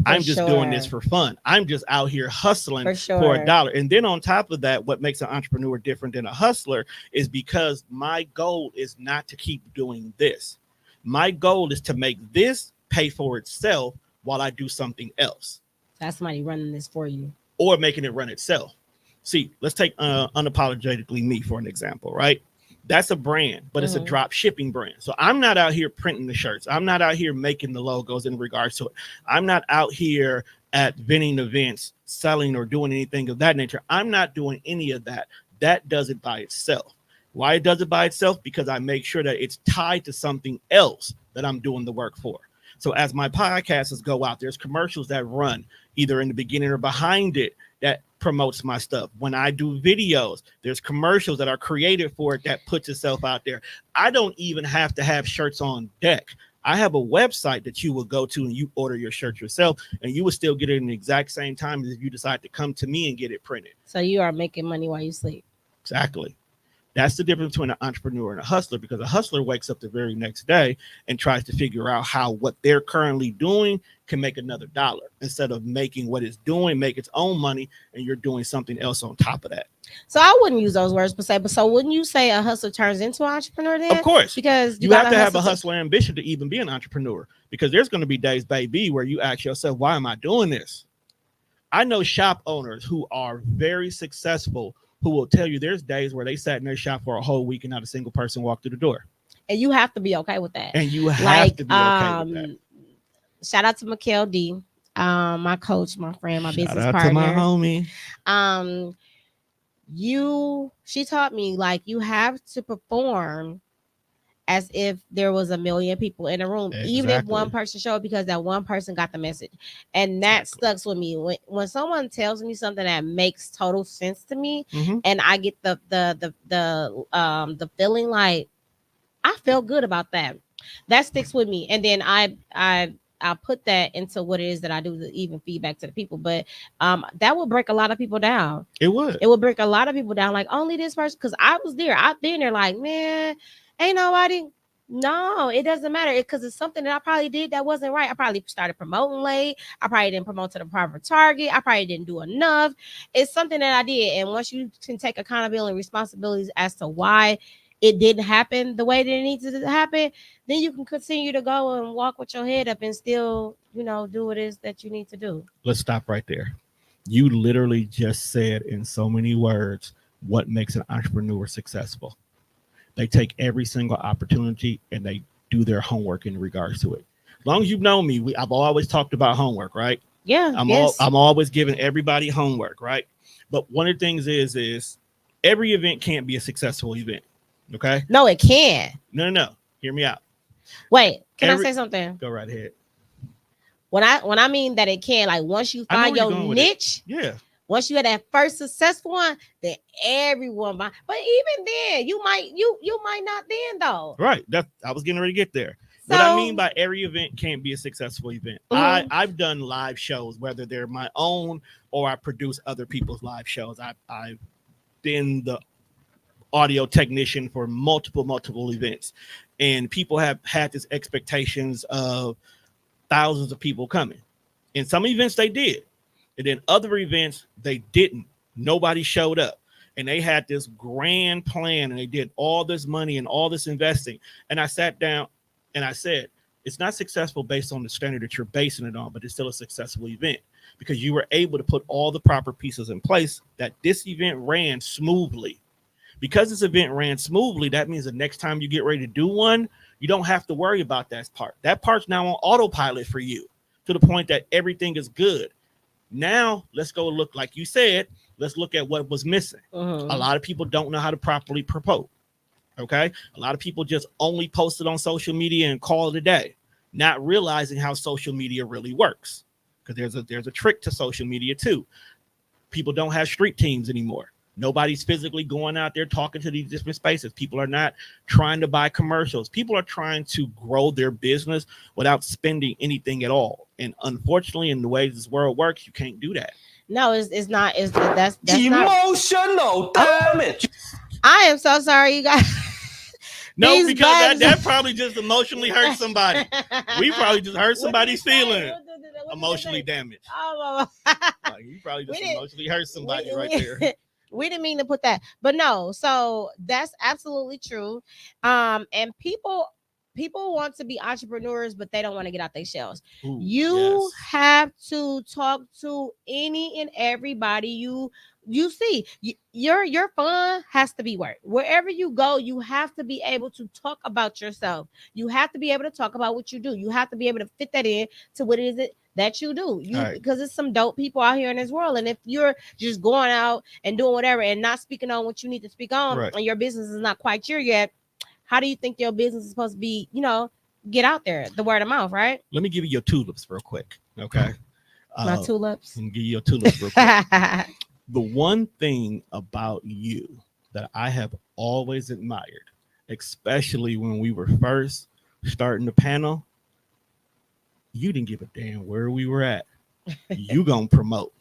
D: I'm just doing this for fun. I'm just out here hustling for $1. And then on top of that, what makes an entrepreneur different than a hustler is because my goal is not to keep doing this. My goal is to make this pay for itself while I do something else.
C: That's somebody running this for you.
D: Or making it run itself. See, let's take Unapologetically Me for an example, right? That's a brand, but it's a drop shipping brand. So I'm not out here printing the shirts. I'm not out here making the logos in regards to it. I'm not out here at vending events, selling or doing anything of that nature. I'm not doing any of that. That does it by itself. Why it does it by itself? Because I make sure that it's tied to something else that I'm doing the work for. So as my podcasts go out, there's commercials that run either in the beginning or behind it that promotes my stuff. When I do videos, there's commercials that are created for it that puts itself out there. I don't even have to have shirts on deck. I have a website that you will go to and you order your shirt yourself, and you will still get it in the exact same time as if you decide to come to me and get it printed.
C: So you are making money while you sleep.
D: Exactly. That's the difference between an entrepreneur and a hustler, because a hustler wakes up the very next day and tries to figure out how what they're currently doing can make another dollar, instead of making what it's doing make its own money, and you're doing something else on top of that.
C: So I wouldn't use those words per se, but so wouldn't you say a hustler turns into an entrepreneur then?
D: Of course,
C: because
D: you have to have a hustler ambition to even be an entrepreneur, because there's going to be days, baby, where you ask yourself, why am I doing this? I know shop owners who are very successful who will tell you there's days where they sat in their shop for a whole week and not a single person walked through the door.
C: And you have to be okay with that.
D: And you have to be okay with that.
C: Shout out to Mikhail D, my coach, my friend, my business partner.
D: Shout out to my homie.
C: She taught me, like, you have to perform as if there was a million people in the room, even if one person showed, because that one person got the message. And that stuck with me. When someone tells me something that makes total sense to me, and I get the feeling like I feel good about that, that sticks with me. And then I'll put that into what it is that I do to even feedback to the people. But that would break a lot of people down. It would break a lot of people down. Like, only this person, because I was there. I've been there, like, man, ain't nobody. No, it doesn't matter, because it's something that I probably did that wasn't right. I probably started promoting late. I probably didn't promote to the proper target. I probably didn't do enough. It's something that I did. And once you can take accountability and responsibilities as to why it didn't happen the way that it needs to happen, then you can continue to go and walk with your head up and still, do what it is that you need to do.
D: Let's stop right there. You literally just said in so many words what makes an entrepreneur successful. They take every single opportunity and they do their homework in regards to it. As long as you've known me, I've always talked about homework, right?
C: Yeah.
D: I'm always giving everybody homework, right? But one of the things is every event can't be a successful event. Okay.
C: No, it can.
D: No. Hear me out.
C: Wait, can I say something?
D: Go right ahead.
C: When I mean that it can, like, once you find your niche,
D: yeah.
C: Once you had that first successful one, then everyone might. But even then, you might not then though.
D: Right. I was getting ready to get there. So, what I mean by every event can't be a successful event. I've done live shows, whether they're my own or I produce other people's live shows. I've been the audio technician for multiple events, and people have had this expectations of thousands of people coming. In some events they did, and then other events they didn't. Nobody showed up, and they had this grand plan, and they did all this money and all this investing. And I sat down and I said, it's not successful based on the standard that you're basing it on, but it's still a successful event because you were able to put all the proper pieces in place that this event ran smoothly. Because this event ran smoothly, that means the next time you get ready to do one, you don't have to worry about that part. That part's now on autopilot for you to the point that everything is good. Now, let's go look, like you said, let's look at what was missing. A lot of people don't know how to properly promote. Okay. A lot of people just only post it on social media and call it a day, not realizing how social media really works. Because there's a trick to social media too. People don't have street teams anymore. Nobody's physically going out there talking to these different spaces. People are not trying to buy commercials. People are trying to grow their business without spending anything at all. And unfortunately, in the way this world works, you can't do that.
C: No, it's not. That's
E: emotional damage.
C: I am so sorry, you guys.
D: No, because that probably just emotionally hurt somebody. We probably just hurt somebody's feeling. Emotionally damaged.
C: Oh,
D: like, you probably just emotionally hurt somebody right there.
C: We didn't mean to put that, but no. So that's absolutely true. And people want to be entrepreneurs, but they don't want to get out their shells. You have to talk to any and everybody you see. Your fun has to be work. Wherever you go, you have to be able to talk about yourself. You have to be able to talk about what you do. You have to be able to fit that in to what it is that you do. Because there's some dope people out here in this world. And if you're just going out and doing whatever and not speaking on what you need to speak on, and your business is not quite here yet, how do you think your business is supposed to be, get out there? The word of mouth, right?
D: Let me give you your tulips real quick. Okay.
C: My tulips.
D: Let me give you your tulips real quick. The one thing about you that I have always admired, especially when we were first starting the panel, you didn't give a damn where we were at. You gonna promote.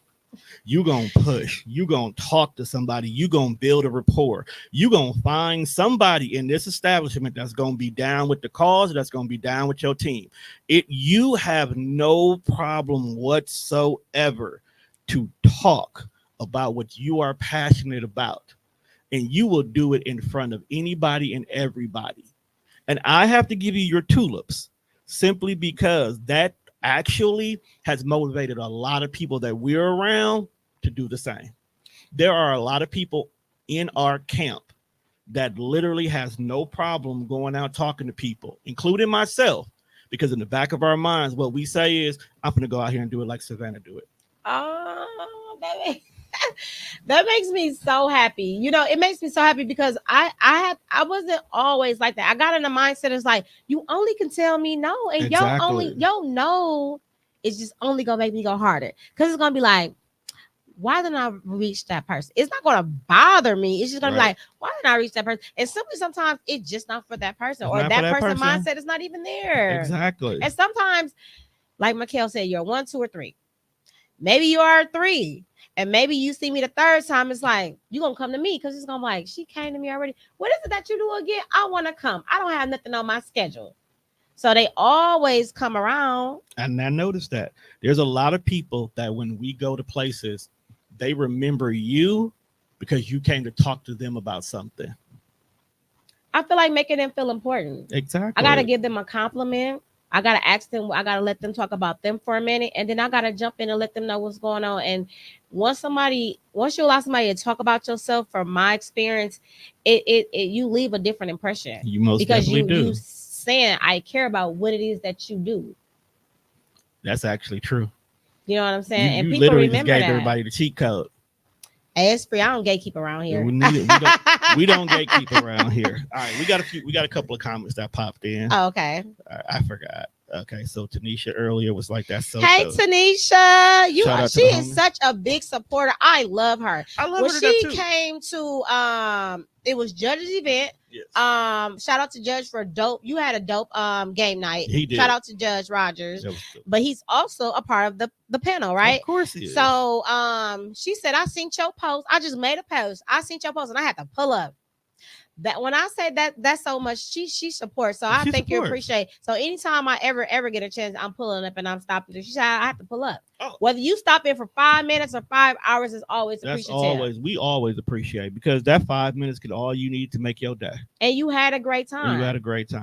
D: You gonna push. You gonna talk to somebody. You gonna build a rapport. You gonna find somebody in this establishment that's gonna be down with the cause. That's gonna be down with your team. You have no problem whatsoever to talk about what you are passionate about, and you will do it in front of anybody and everybody. And I have to give you your tulips simply because that actually has motivated a lot of people that we're around to do the same. There are a lot of people in our camp that literally has no problem going out talking to people, including myself, because in the back of our minds, what we say is, I'm going to go out here and do it like Savannah do it.
C: Oh, that makes me so happy. You know, it makes me so happy because I wasn't always like that. I got in the mindset it's like you only can tell me no, and
D: Exactly.
C: yo no is just only gonna make me go harder because it's gonna be like, why didn't I reach that person? It's not gonna bother me. It's just gonna be like, why didn't I reach that person? And simply sometimes it's just not for that person,
D: It's
C: or
D: not for
C: that
D: that
C: person
D: person.
C: mindset is not even there.
D: Exactly.
C: And sometimes, like Mikhail said, you're 1, 2, or 3. Maybe you are 3. And maybe you see me the third time, it's like, you're going to come to me because it's going to be like, she came to me already. What is it that you do again? I want to come. I don't have nothing on my schedule. So they always come around.
D: And I noticed that there's a lot of people that when we go to places, they remember you because you came to talk to them about something.
C: I feel like making them feel important.
D: Exactly.
C: I got to give them a compliment. I got to ask them. I got to let them talk about them for a minute. And then I got to jump in and let them know what's going on. And once you allow somebody to talk about yourself, from my experience, you leave a different impression.
D: You most definitely do.
C: You saying, I care about what it is that you do.
D: That's actually true.
C: You know what I'm saying?
D: You
C: and people
D: literally
C: remember
D: just gave
C: that.
D: everybody the cheat code.
C: Hey, it's free. I don't gatekeep around here.
D: We don't gatekeep around here. All right, we got a couple of comments that popped in.
C: Oh, okay.
D: I forgot. Okay, so Tanisha earlier was like, "That's so."
C: Hey, Tanisha, she is
D: homie.
C: such a big supporter. I love her.
D: I love
C: when
D: her
C: she
D: too.
C: came to it was Judge's event.
D: Yes.
C: Shout out to Judge for dope. You had a dope game night.
D: He did.
C: Shout out to Judge Rogers. But he's also a part of the panel, right?
D: Of course he is.
C: So she said, I seen your post. I just made a post. I seen your post and I had to pull up. That when I say that's so much, she supports. So I think you appreciate. So anytime I ever get a chance, I'm pulling up and I'm stopping. She said I have to pull up. Oh. Whether you stop in for 5 minutes or 5 hours is always appreciated.
D: We always appreciate, because that 5 minutes could all you need to make your day.
C: And you had a great time.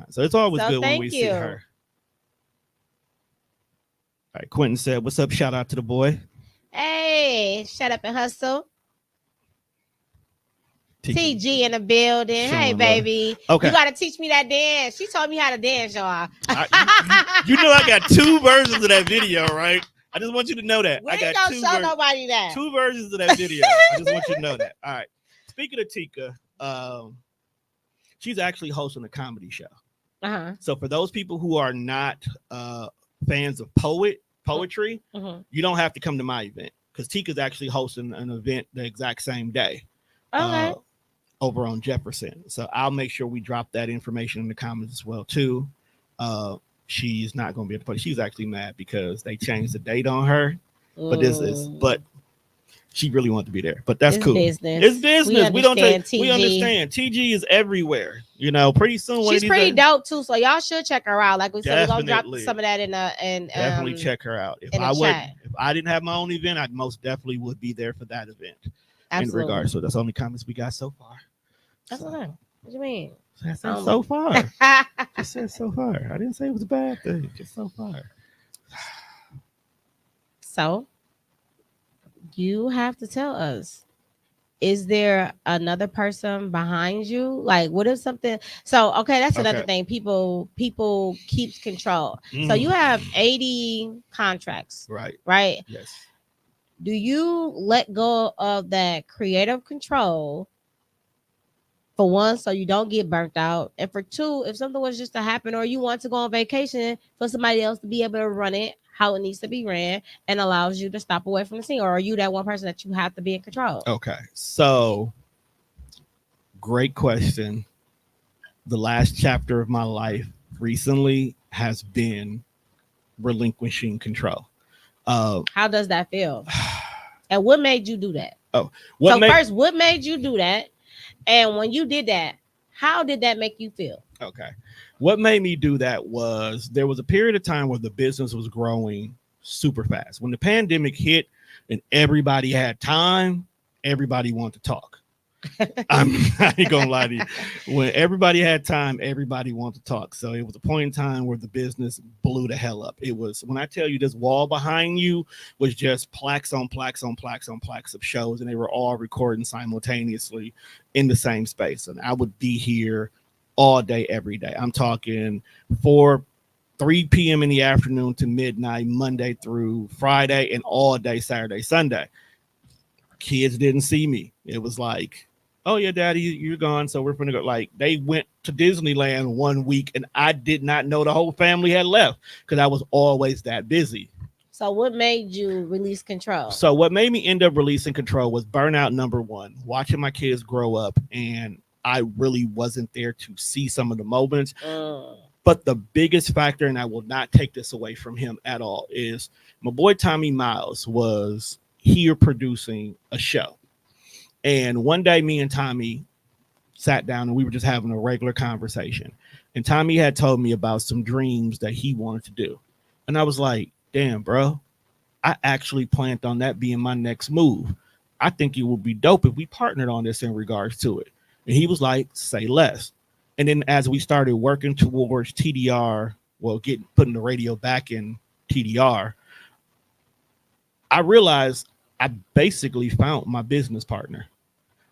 C: So
D: it's always good when we see her. All right, Quentin said, "What's up?" Shout out to the boy.
C: Hey, shut up and hustle. TG in the building. Hey, baby. Okay. You got to teach me that dance. She told me how to dance, y'all.
D: You know I got 2 versions of that video, right? I just want you to know that.
C: I got show nobody that.
D: 2 versions of that video. I just want you to know that. All right. Speaking of Tika, she's actually hosting a comedy show.
C: Uh-huh.
D: So for those people who are not fans of poetry, you don't have to come to my event, because Tika's actually hosting an event the exact same day.
C: Okay.
D: Over on Jefferson. So I'll make sure we drop that information in the comments as well too. She's not going to be able to play. She's actually mad because they changed the date on her. But she really wanted to be there. But that's cool.
C: Business.
D: It's business. We understand. TG is everywhere. You know, pretty soon.
C: She's pretty dope too. So y'all should check her out. Like we said, we're gonna drop some of that in
D: definitely check her out. If I didn't have my own event, I most definitely would be there for that event. Absolutely. In regards, so that's only comments we got so far.
C: That's what you mean?
D: I said so far. Just said so far. I didn't say it was a bad thing. Just so far.
C: So you have to tell us: is there another person behind you? Like, what if something? So okay, that's another thing. People keeps control. So you have 80 contracts, right?
D: Yes.
C: Do you let go of that creative control, for one, so you don't get burnt out, and for two, if something was just to happen or you want to go on vacation, for somebody else to be able to run it how it needs to be ran and allows you to stop away from the scene? Or are you that one person that you have to be in control?
D: Okay, so great question. The last chapter of my life recently has been relinquishing control.
C: How does that feel? And what made you do that?
D: What
C: So
D: made
C: first, what made you do that? And when you did that, how did that make you feel?
D: okay? What made me do that was there was a period of time where the business was growing super fast. When the pandemic hit and everybody had time, everybody wanted to talk. I'm not gonna lie to you. When everybody had time, everybody wanted to talk. So it was a point in time where the business blew the hell up. It was when I tell you this wall behind you was just plaques on plaques on plaques on plaques of shows, and they were all recording simultaneously in the same space. And I would be here all day, every day. I'm talking 3 p.m. in the afternoon to midnight, Monday through Friday, and all day Saturday, Sunday. Kids didn't see me. It was like, oh yeah, daddy, you're gone. So we're gonna go. Like they went to Disneyland 1 week and I did not know the whole family had left because I was always that busy.
C: So what made you release control?
D: So what made me end up releasing control was burnout number one, watching my kids grow up, and I really wasn't there to see some of the moments. But the biggest factor, and I will not take this away from him at all, is my boy Tommy Miles was here producing a show. And one day me and Tommy sat down and we were just having a regular conversation. And Tommy had told me about some dreams that he wanted to do. And I was like, damn, bro, I actually planned on that being my next move. I think it would be dope if we partnered on this in regards to it. And he was like, say less. And then as we started working towards TDR, well, putting the radio back in TDR, I realized I basically found my business partner.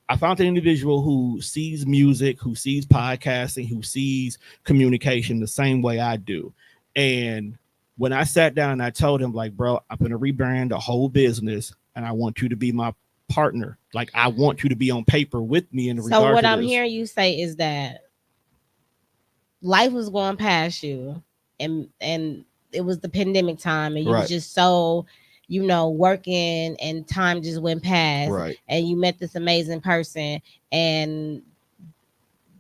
D: I found an individual who sees music, who sees podcasting, who sees communication the same way I do. And when I sat down and I told him, like, bro, I'm going to rebrand the whole business and I want you to be my partner. Like, I want you to be on paper with me in regard to this.
C: So what I'm hearing you say is that life was going past you and it was the pandemic time and you was just so working and time just went past,
D: right?
C: And you met this amazing person, and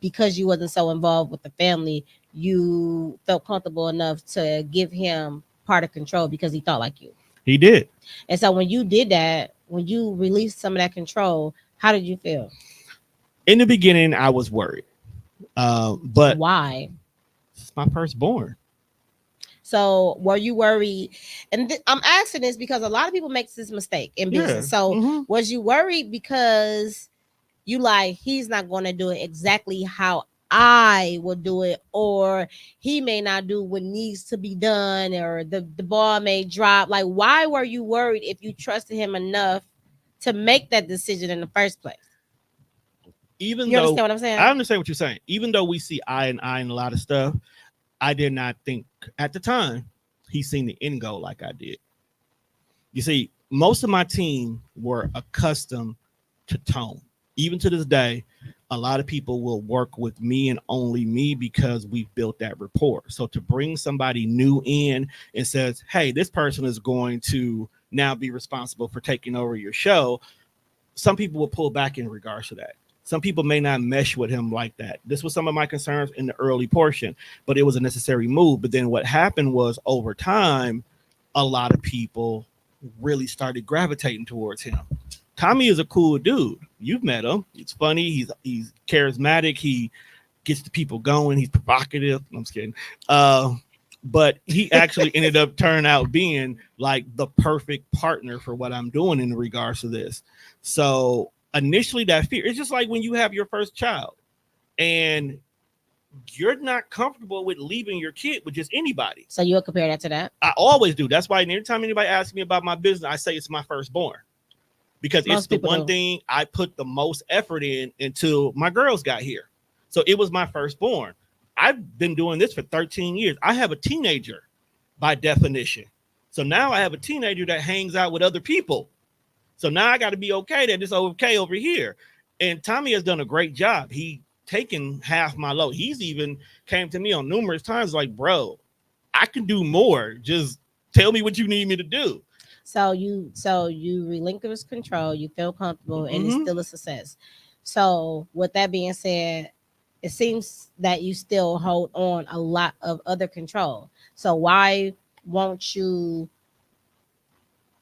C: because you wasn't so involved with the family, you felt comfortable enough to give him part of control because he thought like you.
D: He did.
C: And so when you did that, when you released some of that control, how did you feel?
D: In the beginning, I was worried. But
C: why?
D: It's my firstborn.
C: So were you worried? And I'm asking this because a lot of people make this mistake in business. So was you worried because you like, he's not going to do it exactly how I would do it, or he may not do what needs to be done, or the ball may drop? Like, why were you worried if you trusted him enough to make that decision in the first place?
D: Even
C: you
D: though
C: understand what I'm saying?
D: I understand what you're saying. Even though we see eye and eye in a lot of stuff, I did not think at the time he's seen the end goal like I did. You see, most of my team were accustomed to tone. Even to this day, a lot of people will work with me and only me because we've built that rapport. So to bring somebody new in and says, hey, this person is going to now be responsible for taking over your show, some people will pull back in regards to that. Some people may not mesh with him like that. This was some of my concerns in the early portion, but it was a necessary move. But then what happened was over time, a lot of people really started gravitating towards him. Tommy is a cool dude. You've met him. He's funny. He's charismatic. He gets the people going. He's provocative. I'm just kidding. But he actually ended up turning out being like the perfect partner for what I'm doing in regards to this. So initially that fear, it's just like when you have your first child and you're not comfortable with leaving your kid with just anybody.
C: So you'll compare that to that?
D: I always do. That's why every time anybody asks me about my business, I say it's my firstborn. Because it's the one thing I put the most effort in until my girls got here. So it was my firstborn. I've been doing this for 13 years. I have a teenager by definition. So now I have a teenager that hangs out with other people. So now I got to be okay that it's okay over here. And Tommy has done a great job. He taken half my load. He's even came to me on numerous times like, bro, I can do more. Just tell me what you need me to do.
C: So you relinquish control, you feel comfortable, and it's still a success. So with that being said, it seems that you still hold on a lot of other control. So why won't you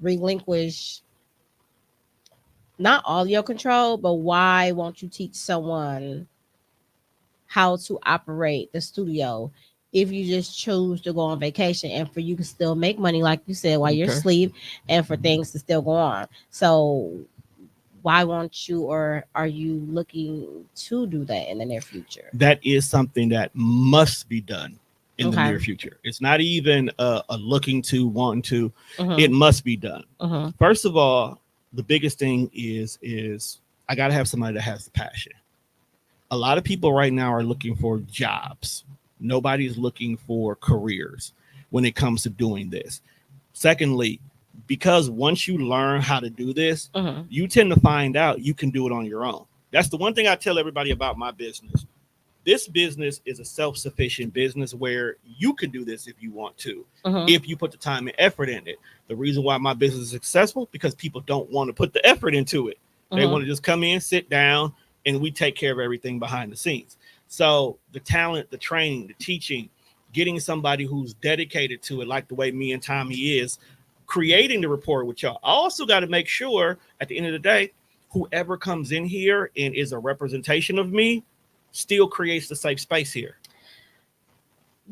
C: relinquish not all your control, but why won't you teach someone how to operate the studio if you just choose to go on vacation and for you to still make money, like you said, while you're
D: Okay.
C: asleep, and for things to still go on? So why won't you, or are you looking to do that in the near future?
D: That is something that must be done in the
C: Okay.
D: near future. It's not even a looking to, wanting to.
C: Mhm.
D: It must be done.
C: Mhm.
D: First of all, the biggest thing is I got to have somebody that has the passion. A lot of people right now are looking for jobs. Nobody's looking for careers when it comes to doing this. Secondly, because once you learn how to do this,
C: Mhm.
D: you tend to find out you can do it on your own. That's the one thing I tell everybody about my business. This business is a self-sufficient business where you can do this if you want to,
C: Mhm.
D: if you put the time and effort in it. The reason why my business is successful because people don't want to put the effort into it. They
C: Mhm.
D: want to just come in, sit down, and we take care of everything behind the scenes. So the talent, the training, the teaching, getting somebody who's dedicated to it, like the way me and Tommy is, creating the rapport with y'all. I also got to make sure at the end of the day, whoever comes in here and is a representation of me still creates the safe space here.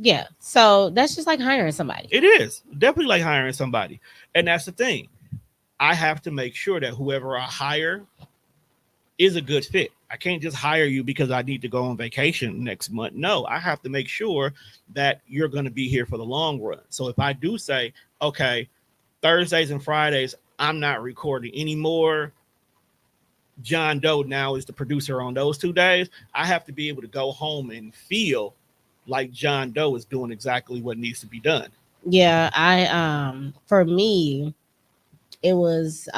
C: Yeah. So that's just like hiring somebody.
D: It is definitely like hiring somebody. And that's the thing. I have to make sure that whoever I hire is a good fit. I can't just hire you because I need to go on vacation next month. No, I have to make sure that you're going to be here for the long run. So if I do say, okay, Thursdays and Fridays, I'm not recording anymore. John Doe now is the producer on those 2 days. I have to be able to go home and feel like John Doe is doing exactly what needs to be done.
C: Yeah, I for me, it was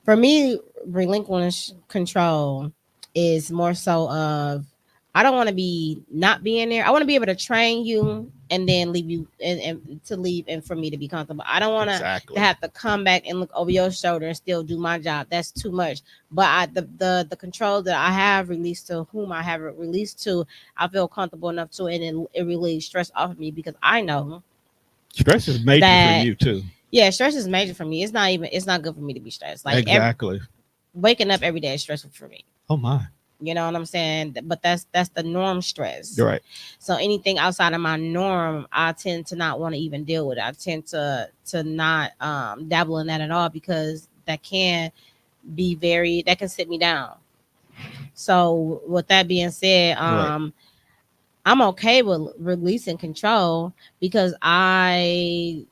C: for me, relinquish control is more so of, I don't want to be not being there. I want to be able to train you and then leave you, and to leave, and for me to be comfortable. I don't want to
D: Exactly.
C: have to come back and look over your shoulder and still do my job. That's too much. But the control that I have released to whom I have it released to, I feel comfortable enough to, and it relieves stress off of me, because I know
D: Stress is major
C: that,
D: for you too.
C: yeah, stress is major for me. It's not good for me to be stressed. Like
D: Exactly.
C: waking up every day is stressful for me.
D: Oh my.
C: You know what I'm saying? But that's the norm stress.
D: You're right.
C: So anything outside of my norm, I tend to not want to even deal with it. I tend to not dabble in that at all, because that can that can sit me down. So with that being said,
D: Right.
C: I'm okay with releasing control, because I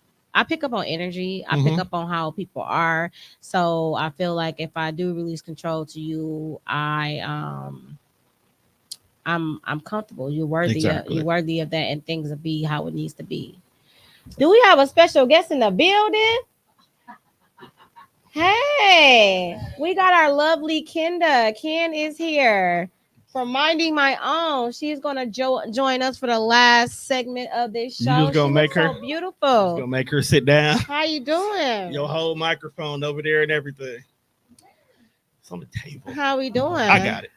C: pick up on energy. I pick
D: Mhm.
C: up on how people are. So I feel like if I do release control to you, I'm comfortable.
D: Exactly.
C: You're worthy of that, and things will be how it needs to be. Do we have a special guest in the building? Hey, we got our lovely Kenda. Ken is here from Minding My Own. She's gonna join us for the last segment of this
D: You
C: show.
D: just gonna
C: She
D: make
C: looks
D: her?
C: so
D: Just
C: beautiful.
D: gonna make her sit down.
C: How you doing?
D: Your whole microphone over there and everything. It's on the table.
C: How we doing?
D: I got it.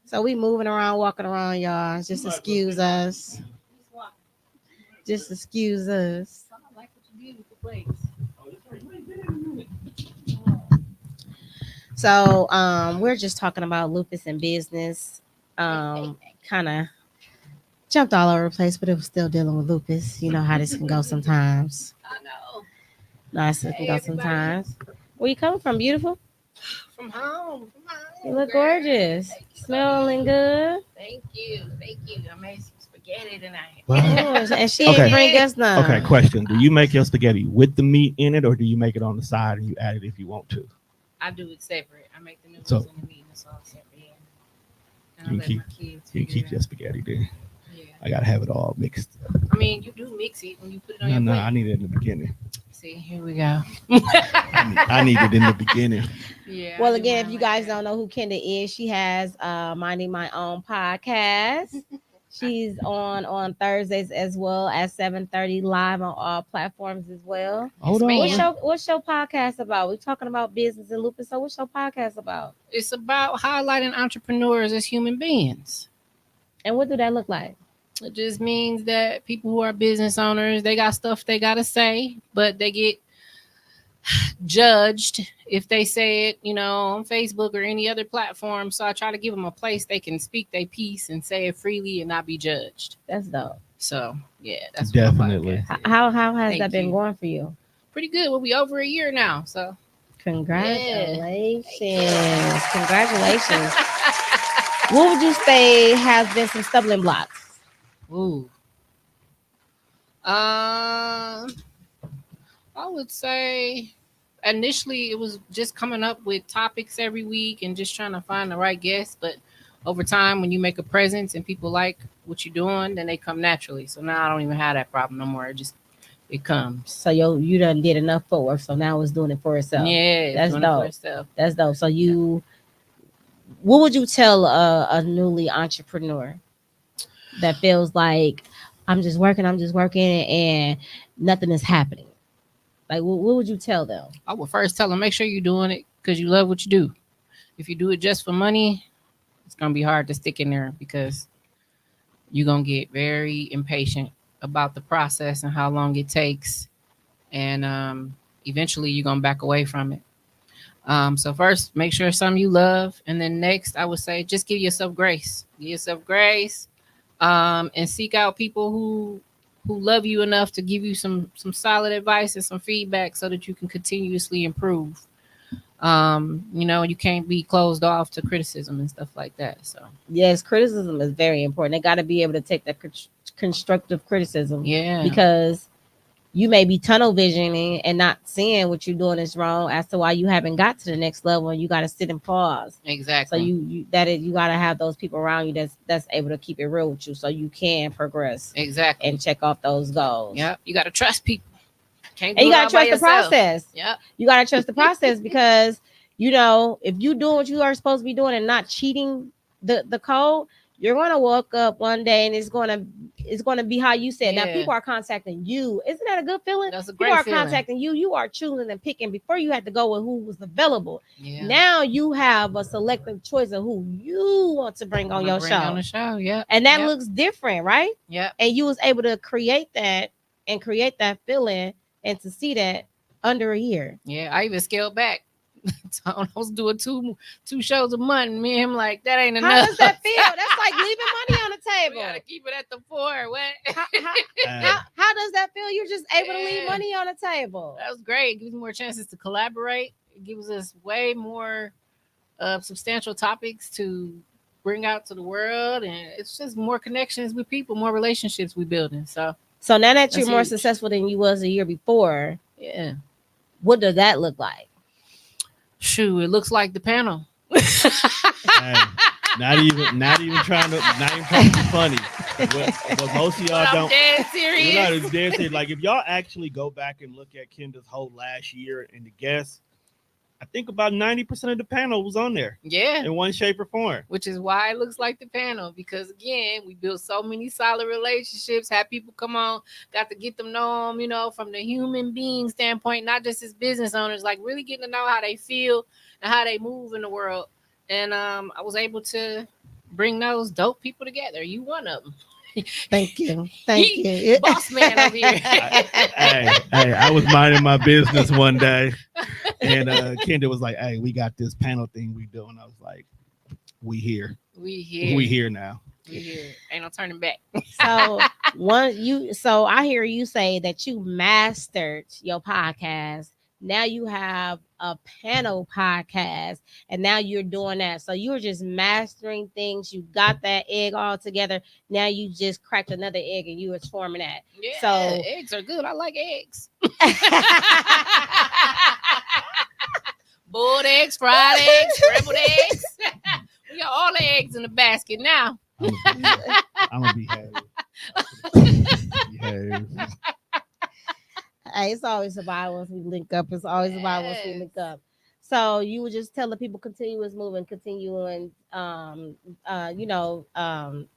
C: So we moving around, walking around, y'all. Just excuse us. Just excuse us. So we're just talking about lupus and business. Kind of jumped all over the place, but it was still dealing with lupus. You know how this can go sometimes.
F: I know.
C: Nice, it can go sometimes. Where you coming from, beautiful?
F: From home.
C: You look
F: girl.
C: gorgeous. Smelling good.
F: Thank you. Thank you. I made some spaghetti tonight.
C: Oh, and she
D: Okay.
C: ain't bring us none.
D: Okay, question. Do you make your spaghetti with the meat in it, or do you make it on the side and you add it if you want to?
F: I do it separate. I make the noodles
D: So-
F: and the meat and the sauce separate. And I
D: You
F: let
D: keep-
F: my kids
D: You
F: figure
D: keep
F: it
D: your
F: out.
D: spaghetti there.
F: Yeah.
D: I gotta have it all mixed.
F: I mean, you do mix it when you put it on
D: No,
F: your
D: no,
F: plate.
D: I need it in the beginning.
F: See, here we go.
D: I need it in the beginning.
F: Yeah.
C: Well,
F: I do
C: again,
F: mine
C: if you
F: like
C: guys
F: that.
C: don't know who Kenda is, she has Minding My Own podcast. She's on Thursdays as well at 7:30 live on all platforms as well.
D: Hold on.
F: ma'am.
C: What's your podcast about? We're talking about business and lupus. So what's your podcast about?
F: It's about highlighting entrepreneurs as human beings.
C: And what do that look like?
F: It just means that people who are business owners, they got stuff they gotta say, but they get judged if they say it, on Facebook or any other platform. So I try to give them a place they can speak their piece and say it freely and not be judged.
C: That's dope.
F: So yeah, that's
D: Definitely.
F: What my podcast is.
C: How has
F: Thank
C: that been
F: you.
C: going for you?
F: Pretty good. We'll be over a year now. So
C: Congratulations. Congratulations. What would you say has been some stumbling blocks?
F: ooh. I would say initially it was just coming up with topics every week and just trying to find the right guests. But over time, when you make a presence and people like what you're doing, then they come naturally. So now I don't even have that problem no more. It comes.
C: So you done did enough footwork, so now it's doing it for itself.
F: Yeah,
C: That's
F: doing
C: dope.
F: it for itself.
C: That's dope. So what would you tell a newly entrepreneur that feels like I'm just working, and nothing is happening? Like, what would you tell them?
F: I would first tell them, make sure you're doing it because you love what you do. If you do it just for money, it's going to be hard to stick in there because you're going to get very impatient about the process and how long it takes. And eventually you're going to back away from it. So first, make sure it's something you love. And then next, I would say just give yourself grace. Give yourself grace and seek out people who love you enough to give you some solid advice and some feedback so that you can continuously improve. You can't be closed off to criticism and stuff like that. So
C: Yes, criticism is very important. They got to be able to take that constructive criticism.
F: yeah,
C: Because you may be tunnel visioning and not seeing what you're doing is wrong as to why you haven't got to the next level, and you got to sit and pause.
F: exactly.
C: So you got to have those people around you that's able to keep it real with you, so you can progress
F: exactly
C: and check off those goals.
F: Yep, you got to trust people. Can't do
C: And you
F: it
C: got
F: all
C: to
F: by
C: trust the
F: yourself.
C: process.
F: Yep,
C: You got to trust the process because if you doing what you are supposed to be doing and not cheating the code, you're gonna walk up one day and it's gonna be how you said. Now
F: Yeah.
C: people are contacting you. Isn't that a good feeling?
F: That's a
C: People
F: great
C: are
F: feeling.
C: contacting you. You are choosing and picking before you had to go with who was available.
F: yeah.
C: Now you have a selective choice of who you want to bring on your
F: Bring
C: show.
F: on the show. Yep,
C: And that
F: yep.
C: looks different, right?
F: Yep.
C: And you was able to create that feeling and to see that under a year.
F: Yeah, I even scaled back. I was doing two shows a month. And me and him like that ain't enough.
C: How does that feel? That's like leaving money on the
F: We
C: table.
F: gotta keep it at the 4. What?
C: How does that feel? You're just able to leave
F: Yeah.
C: money on the table.
F: That was great. It gives us more chances to collaborate. It gives us way more substantial topics to bring out to the world, and it's just more connections with people, more relationships we building. So
C: So now that you're
F: That's
C: more
F: huge.
C: successful than you was a year before,
F: yeah,
C: what does that look like?
F: shoot, it looks like the panel.
D: Hey, not even trying to be funny. What most of y'all
F: I'm
D: don't.
F: dead
D: We're
F: serious.
D: not as dead serious. Like if y'all actually go back and look at Kenda's whole last year and the guests, I think about 90% of the panel was on there
F: Yeah,
D: in one shape or form.
F: which is why it looks like the panel, because again, we built so many solid relationships, had people come on, got to get them know them, from the human being standpoint, not just as business owners, like really getting to know how they feel and how they move in the world. And I was able to bring those dope people together. You one of them.
C: Thank you. Thank you.
F: Boss man over here.
D: Hey, I was minding my business one day, and Kenda was like, "Hey, we got this panel thing we doing." I was like, "We here.
F: We here.
D: We here now."
F: We here. Ain't no turning back.
C: So I hear you say that you mastered your podcast. Now you have a panel podcast, and now you're doing that. So you were just mastering things. You got that egg all together. Now you just cracked another egg, and you were forming that.
F: Yeah,
C: So-
F: eggs are good. I like eggs. Boiled eggs, fried eggs, scrambled eggs. We got all the eggs in the basket now.
D: I'm gonna behave.
C: Hey, it's always about once we link up. It's always about once we link up. So you would just tell the people continuous moving, continuing,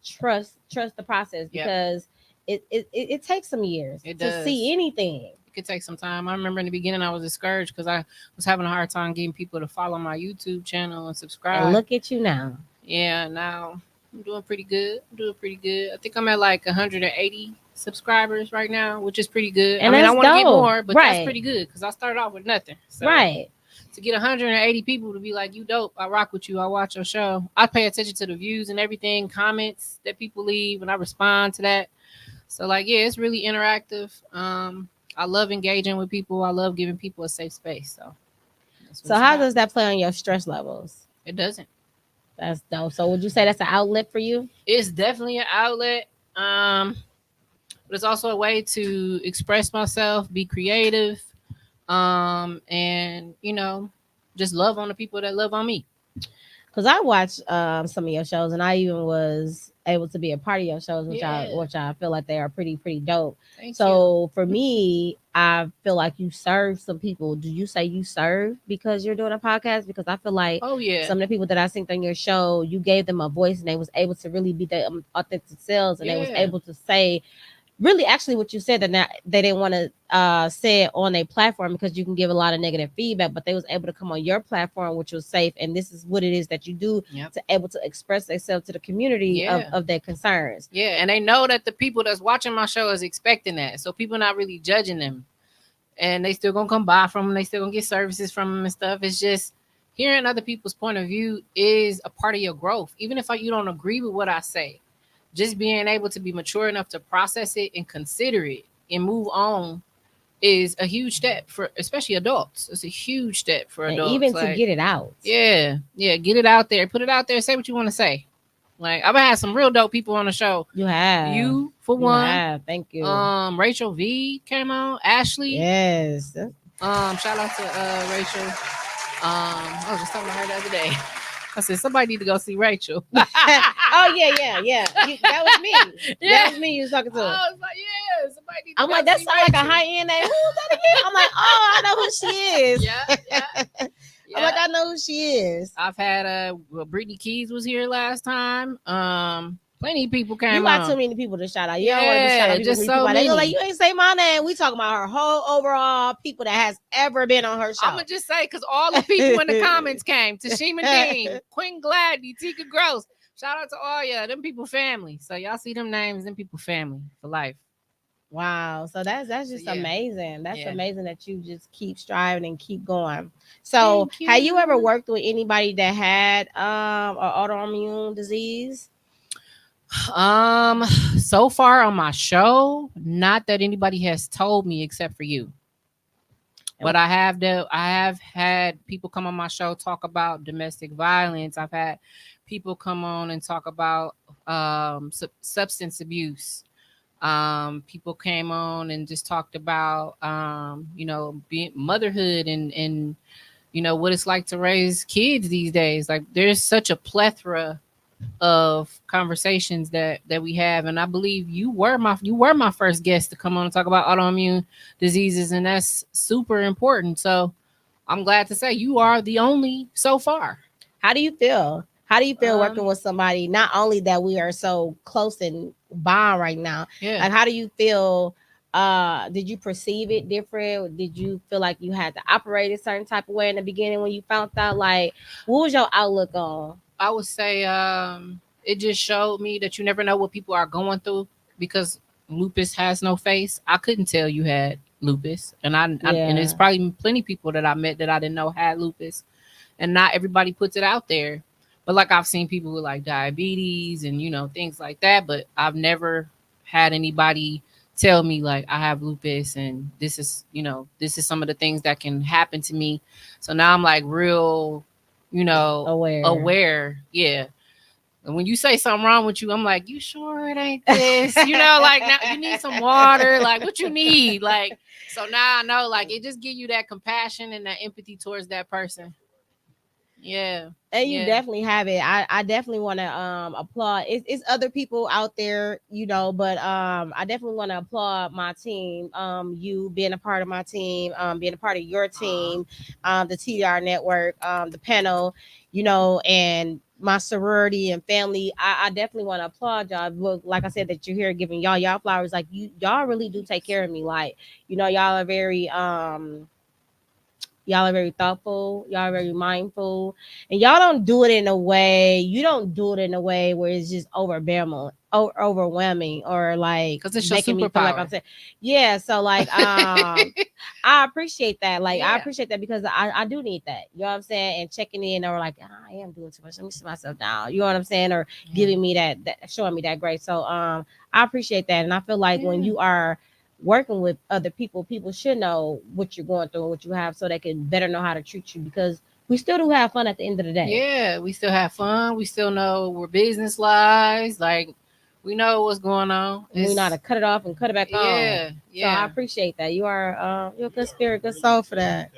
C: trust the process, because it takes some years
F: It
C: to
F: does.
C: see anything.
F: It could take some time. I remember in the beginning I was discouraged because I was having a hard time getting people to follow my YouTube channel and subscribe.
C: And look at you now.
F: Yeah, now I'm doing pretty good. I think I'm at like 180 subscribers right now, which is pretty good.
C: And
F: I mean, I
C: that's
F: want to get
C: dope.
F: more, but
C: Right.
F: that's pretty good because I started off with nothing. So
C: Right.
F: to get 180 people to be like, you dope, I rock with you, I watch your show. I pay attention to the views and everything, comments that people leave, and I respond to that. So like, yeah, it's really interactive. I love engaging with people. I love giving people a safe space. So that's what
C: So
F: it's
C: how
F: about.
C: does that play on your stress levels?
F: It doesn't.
C: That's dope. So would you say that's an outlet for you?
F: It's definitely an outlet. But it's also a way to express myself, be creative, and just love on the people that love on me.
C: Because I watched some of your shows, and I even was able to be a part of your shows, which I feel like they are pretty dope.
F: Thank you.
C: So for me, I feel like you serve some people. Do you say you serve because you're doing a podcast? Because I feel like
F: Oh yeah.
C: some of the people that I seen on your show, you gave them a voice, and they was able to really be their authentic selves, and they was
F: Yeah.
C: able to say really actually what you said, that not, they didn't want to say it on a platform because you can give a lot of negative feedback, but they was able to come on your platform, which was safe, and this is what it is that you do
F: Yep.
C: to able to express themselves to the community
F: Yeah.
C: of their concerns.
F: Yeah, and they know that the people that's watching my show is expecting that, so people not really judging them, and they still gonna come by from them. They still gonna get services from them and stuff. It's just hearing other people's point of view is a part of your growth, even if you don't agree with what I say. Just being able to be mature enough to process it and consider it and move on is a huge step for especially adults. It's a huge step for
C: And
F: adults.
C: even to
F: Like,
C: get it out.
F: yeah, get it out there, put it out there, say what you want to say. Like, I've had some real dope people on the show.
C: You have.
F: You for
C: You
F: one.
C: have. Thank you.
F: Rachel V came on. Ashley.
C: Yes.
F: Shout out to Rachel. I was just talking to her the other day. I said somebody need to go see Rachel.
C: Oh yeah. That was me.
F: Yeah.
C: That was me you was talking to.
F: I was like, yeah, somebody need to
C: I'm
F: go
C: like, that
F: see
C: sounds like a
F: Rachel.
C: high end name. Who is that again? I'm like, oh, I know who she is.
F: Yeah.
C: I'm like, I know who she is.
F: I've had Brittany Keys was here last time. Plenty of people came
C: You got
F: on.
C: too many people to shout out. You don't want to shout out people.
F: just
C: Just
F: so
C: They go like,
F: many.
C: you ain't say my name. We talking about her whole overall people that has ever been on her show.
F: I'm gonna just say because all the people in the comments came. Tashima Dean, Quinn Gladney, Tika Gross. Shout out to all y'all. Them people family. So y'all see them names, them people family for life.
C: Wow. So that's just
F: Yeah.
C: amazing. That's
F: Yeah.
C: amazing that you just keep striving and keep going. So
F: Thank
C: have you
F: you.
C: ever worked with anybody that had an autoimmune disease?
F: So far on my show, not that anybody has told me except for you. But I have had people come on my show talk about domestic violence. I've had people come on and talk about substance abuse. People came on and just talked about being motherhood and what it's like to raise kids these days. Like, there's such a plethora of conversations that we have, and I believe you were my first guest to come on and talk about autoimmune diseases, and that's super important. So I'm glad to say you are the only so far.
C: How do you feel? How do you feel working with somebody, not only that we are so close and bond right now?
F: Yeah.
C: Like, how do you feel? Did you perceive it different? Did you feel like you had to operate a certain type of way in the beginning when you found out? Like, what was your outlook on?
F: I would say it just showed me that you never know what people are going through, because lupus has no face. I couldn't tell you had lupus, and and it's probably plenty of people that I met that I didn't know had lupus, and not everybody puts it out there. But like, I've seen people with like diabetes and things like that, but I've never had anybody tell me like I have lupus and this is some of the things that can happen to me. So now I'm like real aware. Yeah. And when you say something wrong with you, I'm like, you sure it ain't this? Like, now you need some water. Like, what you need? Like, so now I know, like, it just give you that compassion and that empathy towards that person. Yeah.
C: And you definitely have it. I definitely want to applaud. It's other people out there, but I definitely want to applaud my team. You being a part of my team, being a part of your team, the TDR network, the panel, and my sorority and family. I definitely want to applaud y'all. Look, like I said, that you're here giving y'all flowers. Like, y'all really do take care of me. Like, y'all are very Y'all are very thoughtful. Y'all are very mindful, and y'all don't do it in a way. You don't do it in a way where it's just overwhelming, or like
F: 'Cause it's your
C: making me feel like
F: superpower.
C: I'm saying, yeah. So like, I appreciate that. Like, I
F: Yeah.
C: appreciate that because I do need that. You know what I'm saying? And checking in, or like, I am doing too much. Let me sit myself down. You know what I'm saying? Or giving me that, showing me that grace. So I appreciate that, and I feel like when you are working with other people, people should know what you're going through and what you have, so they can better know how to treat you, because we still do have fun at the end of the day.
F: Yeah, we still have fun. We still know we're business wise. Like, we know what's going on.
C: And we know how to cut it off and cut it back on.
F: Yeah,
C: So I
F: yeah.
C: appreciate that. You are you're a good spirit, good soul for that.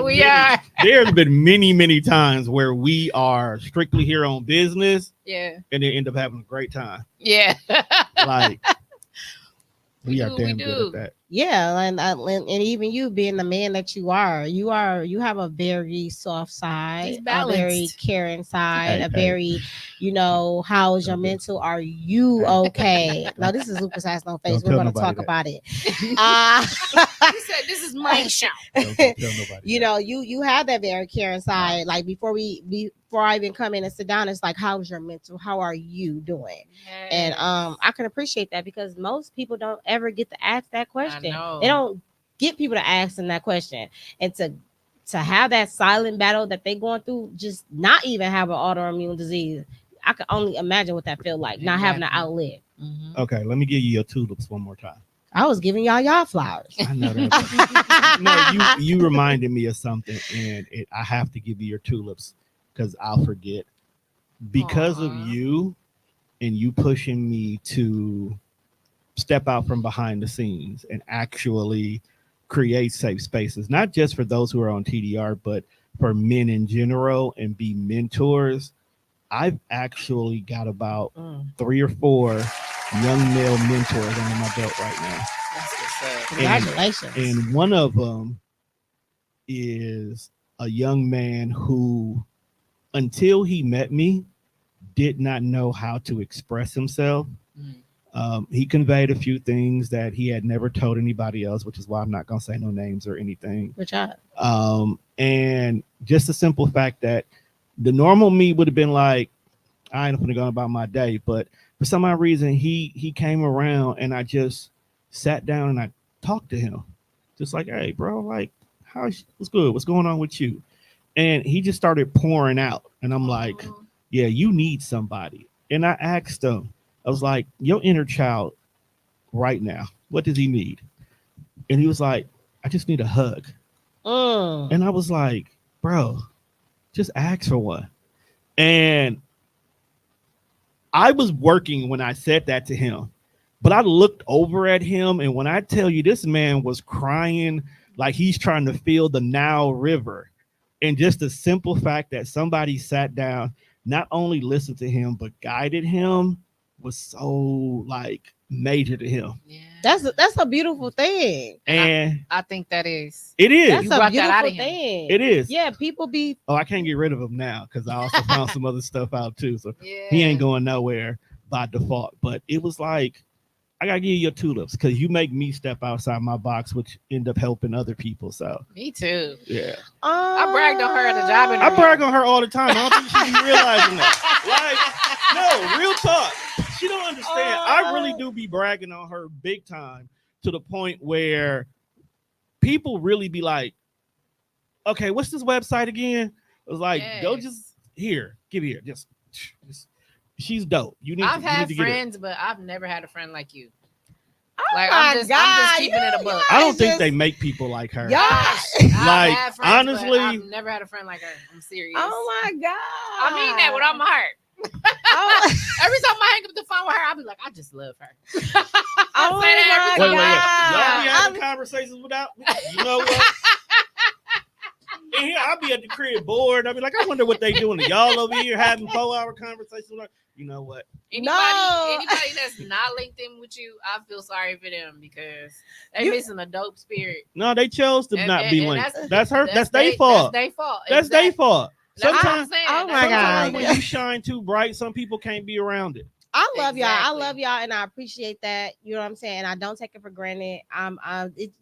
F: We are.
D: There's been many times where we are strictly here on business
F: Yeah,
D: and then end up having a great time.
F: yeah.
D: Like, we are
F: do,
D: damn
F: we
D: good
F: do.
D: at that.
C: Yeah, and even you being the man that you have a very soft side,
F: He's
C: a very
F: balanced.
C: caring side,
D: Hey,
C: a very, how is your
D: Don't do it.
C: mental? Are you okay? No, this is Lupus Has No Face.
D: Don't
C: We're
D: tell
C: going to
D: nobody
C: talk
D: that.
C: about it.
F: He said, "This is my show."
D: Don't tell nobody.
C: You
D: that.
C: know, you have that very caring side. Like, before I even come in and sit down, it's like, how's your mental? How are you doing? And I can appreciate that, because most people don't ever get to ask that question.
F: know.
C: They don't get people to ask them that question, and to have that silent battle that they going through, just not even have an autoimmune disease. I can only imagine what that feel like, not having an
F: Exactly.
C: outlet.
F: Mhm.
D: Okay, let me give you your tulips one more time.
C: I was giving y'all flowers.
D: I know that. No, you reminded me of something, and I have to give you your tulips because I'll forget. Because of
F: Aw.
D: you and you pushing me to step out from behind the scenes and actually create safe spaces, not just for those who are on TDR, but for men in general, and be mentors. I've actually got about 3 or 4 young male mentors under my belt right now.
F: That's what's up.
C: Congratulations.
D: And one of them is a young man who, until he met me, did not know how to express himself. He conveyed a few things that he had never told anybody else, which is why I'm not going to say no names or anything.
C: Good job.
D: And just the simple fact that the normal me would have been like, I ain't gonna go about my day, but for some odd reason, he came around, and I just sat down and I talked to him, just like, hey, bro, like, what's good? What's going on with you? And he just started pouring out, and I'm like, yeah, you need somebody. And I asked him, I was like, your inner child right now, what does he need? And he was like, I just need a hug. And I was like, bro, just ask for one. And I was working when I said that to him, but I looked over at him, and when I tell you, this man was crying like he's trying to feel the Nile River. And just the simple fact that somebody sat down, not only listened to him, but guided him, was so like major to him.
F: Yeah.
C: That's a beautiful thing.
D: And
F: I think that is.
D: it is.
C: That's
F: You
C: a
F: brought that out
C: beautiful
F: of him.
C: thing.
D: It is.
C: Yeah, people be
D: Oh, I can't get rid of him now because I also found some other stuff out too. So
F: Yeah.
D: he ain't going nowhere by default. But it was like, I gotta give you your tulips because you make me step outside my box, which end up helping other people. So
F: Me too.
D: yeah,
F: I bragged on her at the job
D: I
F: interview.
D: brag on her all the time. I don't think she be realizing that. Like, no, real talk. She don't understand. I really do be bragging on her big time, to the point where people really be like, okay, what's this website again? I was like, go just here, give here. Just she's dope. You need
F: I've
D: to,
F: had
D: you need to get her.
F: friends, but I've never had a friend like you.
C: Oh
F: Like,
C: my
F: I'm just
C: God,
F: keeping it a buck.
D: I don't think
C: just-
D: they make people like her.
C: Y'all-
F: I've
D: Like,
F: had friends, but
D: honestly-
F: I've never had a friend like her. I'm serious.
C: Oh my God.
F: I mean that with all my heart.
C: Oh,
F: Every time I hang up the phone with her, I'll be like, I just love her.
C: oh
F: say that every
C: my
F: time.
D: Y'all be
C: God.
D: having conversations without, you know what? And here I'll be at the crib bored. I'll be like, I wonder what they doing. Y'all over here having 4-hour conversations. Like, you know what?
F: Anybody that's not linked in with you, I feel sorry for them because they missing a dope spirit.
D: No, they chose to
F: And-
D: not
F: and-
D: be
F: and
D: linked. That's her. That's their
F: they-
D: fault.
F: That's their fault.
D: That's their fault.
F: That's what I'm
D: Sometimes,
F: saying.
C: Oh
F: That's
C: my
F: what I'm
C: God.
D: sometimes
F: saying.
D: when you shine too bright, some people can't be around it.
C: I love y'all. I
F: Exactly.
C: love y'all, and I appreciate that. You know what I'm saying? And I don't take it for granted.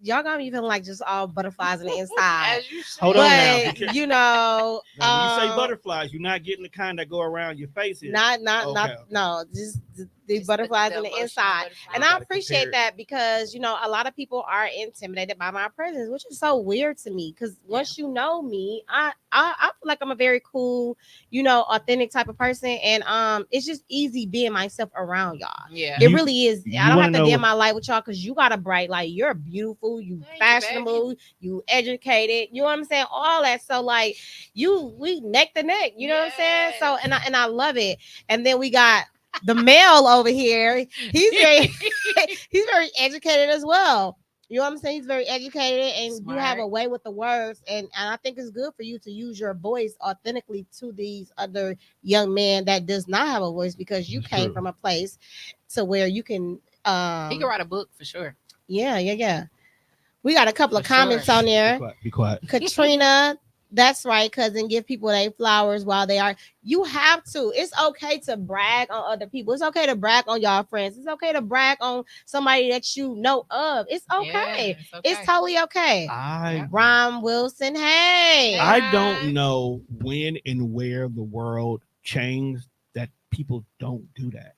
C: Y'all got me feeling like just all butterflies on the inside.
F: As you should.
D: Hold on now.
C: But you know,
D: Now, when you say butterflies, you're not getting the kind that go around your face.
C: not
D: Okay.
C: no, just the
F: Just
C: butterflies on the
F: emotional
C: inside.
F: butterflies.
C: And
D: You
C: I
D: gotta
C: appreciate
D: compare it.
C: that because, you know, a lot of people are intimidated by my presence, which is so weird to me. Because once you know me, I feel like I'm a very cool, you know, authentic type of person. And it's just easy being myself around y'all.
F: Yeah.
C: It
D: You-
C: really is.
D: you
C: I don't
D: wanna
C: have to
D: know
C: dim
D: what-
C: my light with y'all because you got a bright light. You're beautiful, you
F: Thank you,
C: fashionable, you educated. You know what I'm saying? All that. So like we neck to neck. You know what I'm saying? So and I love it. And then we got the male over here. He's very he's very educated as well. You know what I'm saying? He's very educated and you have a
F: Smart.
C: way with the words. And I think it's good for you to use your voice authentically to these other young men that does not have a voice because you
D: That's
C: came
D: true.
C: from a place to where you can
F: He can write a book for sure.
C: yeah. We got a couple of
F: For
C: comments
F: sure.
C: on
D: Be
C: there.
D: quiet. Be quiet.
C: Katrina, that's right, cousin. Give people their flowers while they are. You have to. It's okay to brag on other people. It's okay to brag on y'all friends. It's okay to brag on somebody that you know of. It's okay.
F: Yeah,
C: It's totally okay.
D: I
C: Ron Wilson, hey.
D: I don't know when and where the world changed that people don't do that.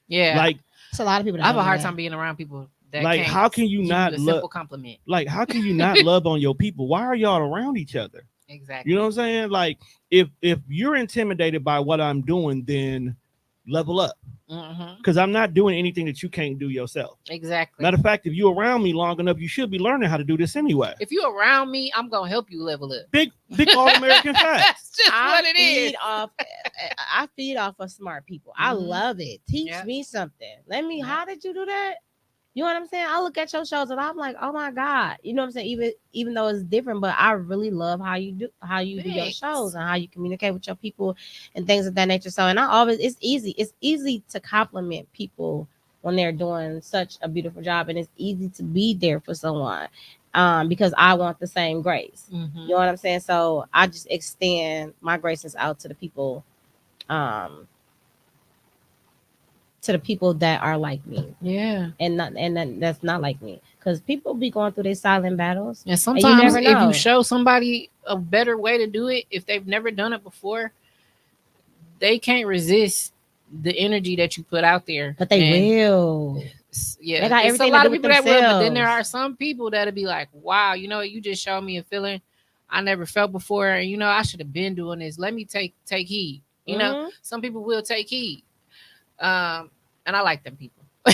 F: Yeah.
D: Like
C: It's a lot of people that
F: I have
C: don't
F: a
C: do
F: hard
C: that.
F: time being around people that
D: Like,
F: can't
D: how can you
F: give
D: not
F: a
D: love-
F: simple compliment?
D: like how can you not love on your people? Why are y'all around each other?
F: Exactly.
D: You know what I'm saying? Like if you're intimidated by what I'm doing, then level up.
F: Mm-hmm.
D: Because I'm not doing anything that you can't do yourself.
F: Exactly.
D: Matter of fact, if you're around me long enough, you should be learning how to do this anyway.
F: If you're around me, I'm gonna help you level up.
D: Big all American fact.
F: That's just what it is.
C: I feed off of smart people. I
F: Mhm.
C: love it. Teach
F: Yeah.
C: me something. Let me.
F: Yeah.
C: How did you do that? You know what I'm saying? I look at your shows and I'm like, oh my god. You know what I'm saying? Even though it's different, but I really love how you do your
F: Thanks.
C: shows and how you communicate with your people and things of that nature. So, and I always it's easy to compliment people when they're doing such a beautiful job, and it's easy to be there for someone. Because I want the same grace.
F: Mhm.
C: You know what I'm saying? So I just extend my graces out to the people, that are like me,
F: Yeah.
C: and that's not like me. Because people be going through their silent battles.
F: And sometimes
C: never
F: if
C: know.
F: you show somebody a better way to do it, if they've never done it before, they can't resist the energy that you put out there.
C: But they
F: And
C: will.
F: Yeah,
C: They got
F: it's
C: everything
F: a
C: to
F: lot
C: do
F: of
C: with
F: people that will, but then there
C: themselves.
F: are some people that'll be like, "Wow, you know, you just showed me a feeling I never felt before, and you know, I should have been doing this. Let me take heed." You know,
C: Mhm.
F: some people will take heed, and I like them people.
D: I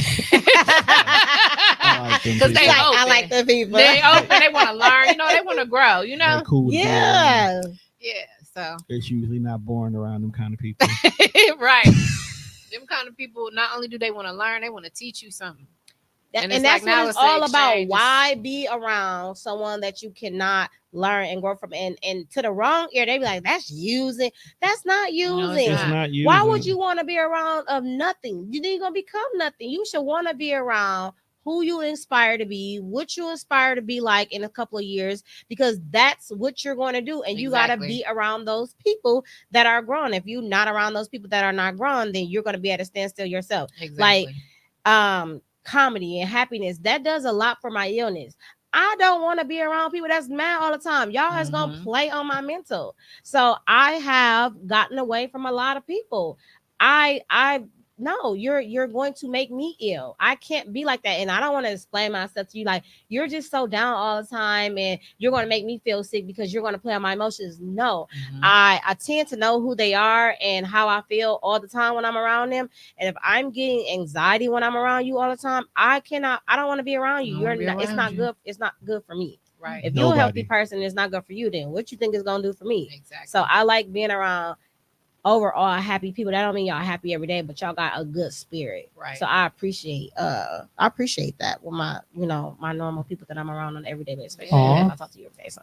D: like them
F: Because they
D: people.
F: open.
C: I like the people.
F: They open. They want to learn. You know, they want to grow. You know,
D: They're cool to be around.
C: Yeah.
F: yeah. So
D: It's usually not boring around them kind of people.
F: right, them kind of people. Not only do they want to learn, they want to teach you something.
C: And
F: it's
C: that's
F: like now
C: what it's
F: it's an
C: all about.
F: exchange.
C: Why be around someone that you cannot learn and grow from? And to the wrong ear, they be like, "That's using. That's not using."
F: No, it's
D: It's
F: not.
D: not you.
C: Why would you want to be around of nothing? You ain't gonna become nothing. You should want to be around who you inspire to be, what you inspire to be like in a couple of years, because that's what you're going to do. And you got to
F: Exactly.
C: be around those people that are growing. If you're not around those people that are not growing, then you're going to be at a standstill yourself.
F: Exactly.
C: Like comedy and happiness, that does a lot for my illness. I don't want to be around people that's mad all the time. Y'all is gonna
F: Mhm.
C: play on my mental. So I have gotten away from a lot of people. I no, you're going to make me ill. I can't be like that. And I don't want to explain myself to you like you're just so down all the time and you're going to make me feel sick because you're going to play on my emotions. No,
F: Mhm.
C: I tend to know who they are and how I feel all the time when I'm around them. And if I'm getting anxiety when I'm around you all the time, I don't want to be around you.
F: I don't wanna be
C: It's
F: around
C: not
F: you.
C: good. It's not good for me.
F: Right.
C: If you're a healthy
D: Nobody.
C: person, it's not good for you. Then what you think it's gonna do for me?
F: Exactly.
C: So I like being around overall happy people. That don't mean y'all happy every day, but y'all got a good spirit.
F: Right.
C: So I appreciate that with my my normal people that I'm around on an everyday basis.
D: Aw.
C: I talk to you every day. So.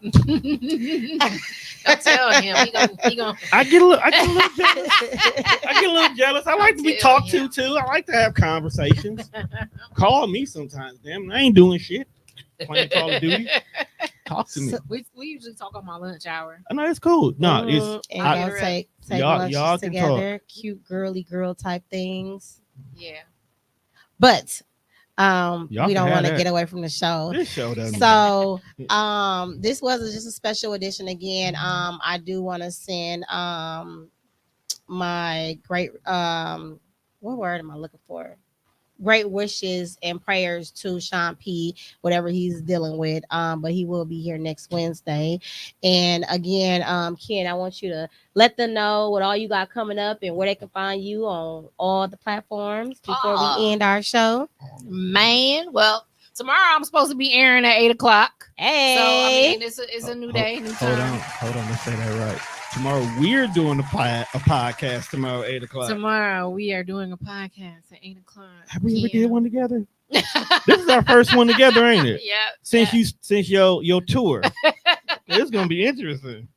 F: Don't tell him. He gonna
D: I get a little jealous. I get a little jealous. I like to be
F: Tell
D: talked to too. I like to have conversations. Call me sometimes. Damn, I ain't doing shit. Playing Call of Duty. Talk to me.
C: So-
F: we usually talk on my lunch hour.
D: I know it's cool. No, it's
C: and
D: I-
C: y'all take
D: y'all-
C: lunches
D: y'all can
C: together, cute girly girl type things.
F: Yeah.
C: But
D: Y'all
C: we
D: can
C: don't
D: have
C: want to
D: that.
C: get away from the show.
D: This show doesn't.
C: So this was just a special edition again. I do want to send my great what word am I looking for? Great wishes and prayers to Sean P, whatever he's dealing with. But he will be here next Wednesday. And again, Ken, I want you to let them know what all you got coming up and where they can find you on all the platforms before we end our show.
F: Man, well, tomorrow I'm supposed to be airing at 8:00.
C: Hey,
F: So I mean, it's a new day, new
D: Hold
F: time.
D: on. Let's say that right. Tomorrow we're doing a podcast tomorrow 8:00.
F: Tomorrow we are doing a podcast at 8:00.
D: Have we ever did one together? This is our first one together, ain't it?
F: Yeah.
D: Since your tour, it's gonna be interesting.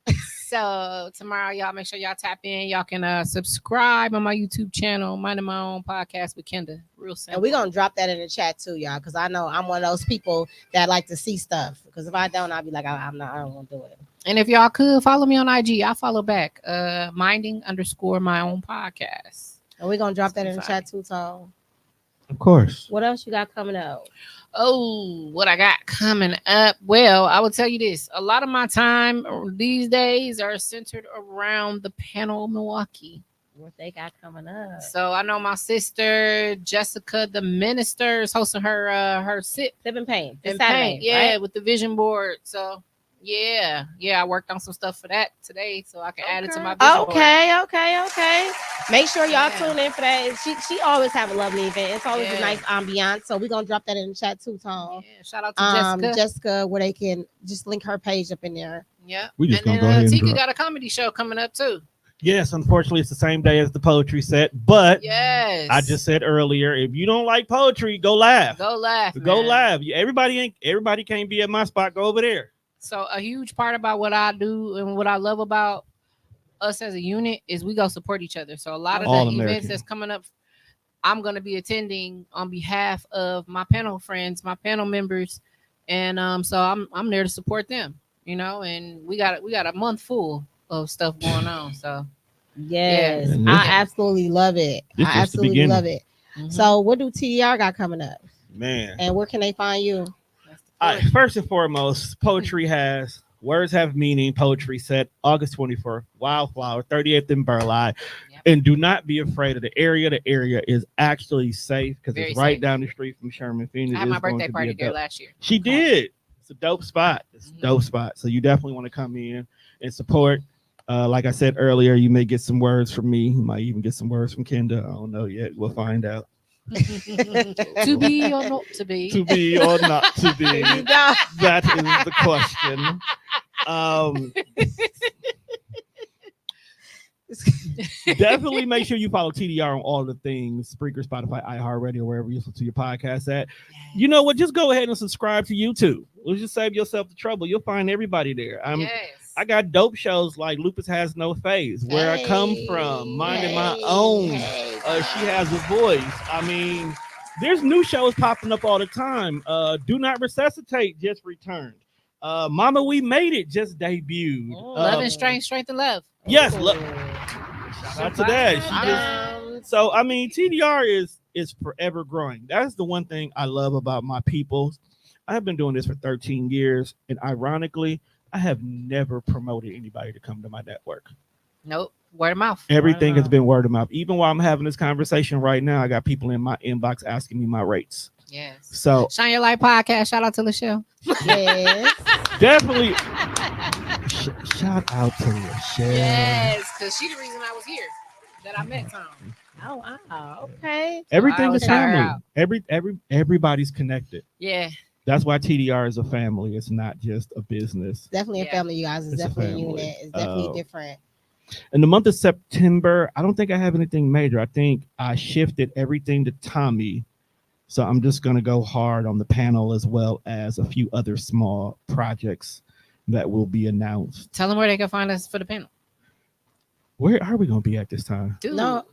F: So tomorrow, y'all make sure y'all tap in. Y'all can subscribe on my YouTube channel, Minding My Own Podcast with Kenda. Real simple.
C: and we're gonna drop that in the chat too, y'all, because I know I'm one of those people that like to see stuff. Because if I don't, I'll be like, I don't want to do it.
F: And if y'all could follow me on IG, I'll follow back. Minding_my own podcast.
C: And we're gonna drop that
F: Be
C: in the
F: fine.
C: chat too, Tom.
D: Of course.
C: What else you got coming up?
F: Oh, what I got coming up? Well, I will tell you this. A lot of my time these days are centered around the panel Milwaukee.
C: What they got coming up?
F: So I know my sister Jessica, the minister, is hosting her sip
C: Sip and paint. This
F: and
C: Saturday,
F: paint, yeah,
C: right?
F: with the vision board. So yeah, I worked on some stuff for that today, so I can add it to my vision board.
C: Okay. Make sure y'all
F: Yeah.
C: tune in for that. She always have a lovely event. It's always a
F: Yeah.
C: nice ambiance. So we're gonna drop that in the chat too, Tom.
F: Yeah, shout out to Jessica.
C: Jessica, where they can just link her page up in there.
F: Yeah,
D: We just
F: and
D: gonna
F: then
D: go ahead and
F: Tika
D: drop.
F: got a comedy show coming up too.
D: Yes, unfortunately, it's the same day as the poetry set. But
F: Yes,
D: I just said earlier, if you don't like poetry, go live.
F: go laugh.
D: Go
F: man.
D: live. Everybody can't be at my spot. Go over there.
F: So a huge part about what I do and what I love about us as a unit is we go support each other. So a lot of
D: All
F: the
D: American.
F: events that's coming up, I'm going to be attending on behalf of my panel friends, my panel members, and so I'm there to support them. And we got a month full of stuff going on. So
C: Yes,
D: Yeah.
C: I absolutely love it.
D: This
C: I
D: is the
C: absolutely
D: beginning.
C: love it.
F: mhm.
C: So what do TDR got coming up?
D: Man.
C: And where can they find you?
F: That's the
D: All right,
F: push.
D: first and foremost, poetry has Words Have Meaning poetry set August 24th, Wildflower, 38th in Burleigh.
F: Yep.
D: And do not be afraid of the area. The area is actually safe because
F: Very
D: it's right
F: safe.
D: down the street from Sherman Phoenix.
F: I had my
D: It's going
F: birthday
D: to be
F: party
D: a
F: there
D: dope-
F: last year.
D: She did. It's a dope spot. It's a
F: Mhm.
D: dope spot. So you definitely want to come in and support. Like I said earlier, you may get some words from me. You might even get some words from Kenda. I don't know yet. We'll find out.
F: To be or not to be.
D: To be or not to be.
C: There you go.
D: That is the question. Definitely make sure you follow TDR on all the things, Spreaker, Spotify, iHeartRadio, wherever you listen to your podcast at. You know what? Just go ahead and subscribe to YouTube. Let's just save yourself the trouble. You'll find everybody there.
F: Yes.
D: I got dope shows like Lupus Has No Face, Where I Come From, Minding My Own. She Has a Voice. I mean, there's new shows popping up all the time. Do Not Resuscitate just returned. Mama We Made It just debuted.
F: Love and strength and love.
D: Yes, shout out to that. So I mean, TDR is forever growing. That's the one thing I love about my people. I have been doing this for 13 years, and ironically, I have never promoted anybody to come to my network.
F: Nope. Word of mouth.
D: Everything
F: Word of
D: has been word of mouth. Even while I'm having this conversation right now, I got people in my inbox asking me my rates.
F: Yes.
D: So
F: Shine Your Light podcast. Shout out to Lachelle.
C: Yes.
D: definitely shout out to Lachelle.
F: Yes, because she the reason I was here. That I met Tom.
C: Oh wow. Okay.
D: Everything
F: I
D: is
F: will shout her
D: family.
F: out.
D: Everybody's connected.
F: Yeah.
D: That's why TDR is a family. It's not just a business.
C: Definitely a
F: Yeah.
C: family, you guys. It's
D: It's a
C: definitely a
D: family.
C: unit. It's definitely different.
D: In the month of September, I don't think I have anything major. I think I shifted everything to Tommy. So I'm just going to go hard on the panel as well as a few other small projects that will be announced.
F: Tell them where they can find us for the panel.
D: Where are we going to be at this time?
F: Dude,
C: No.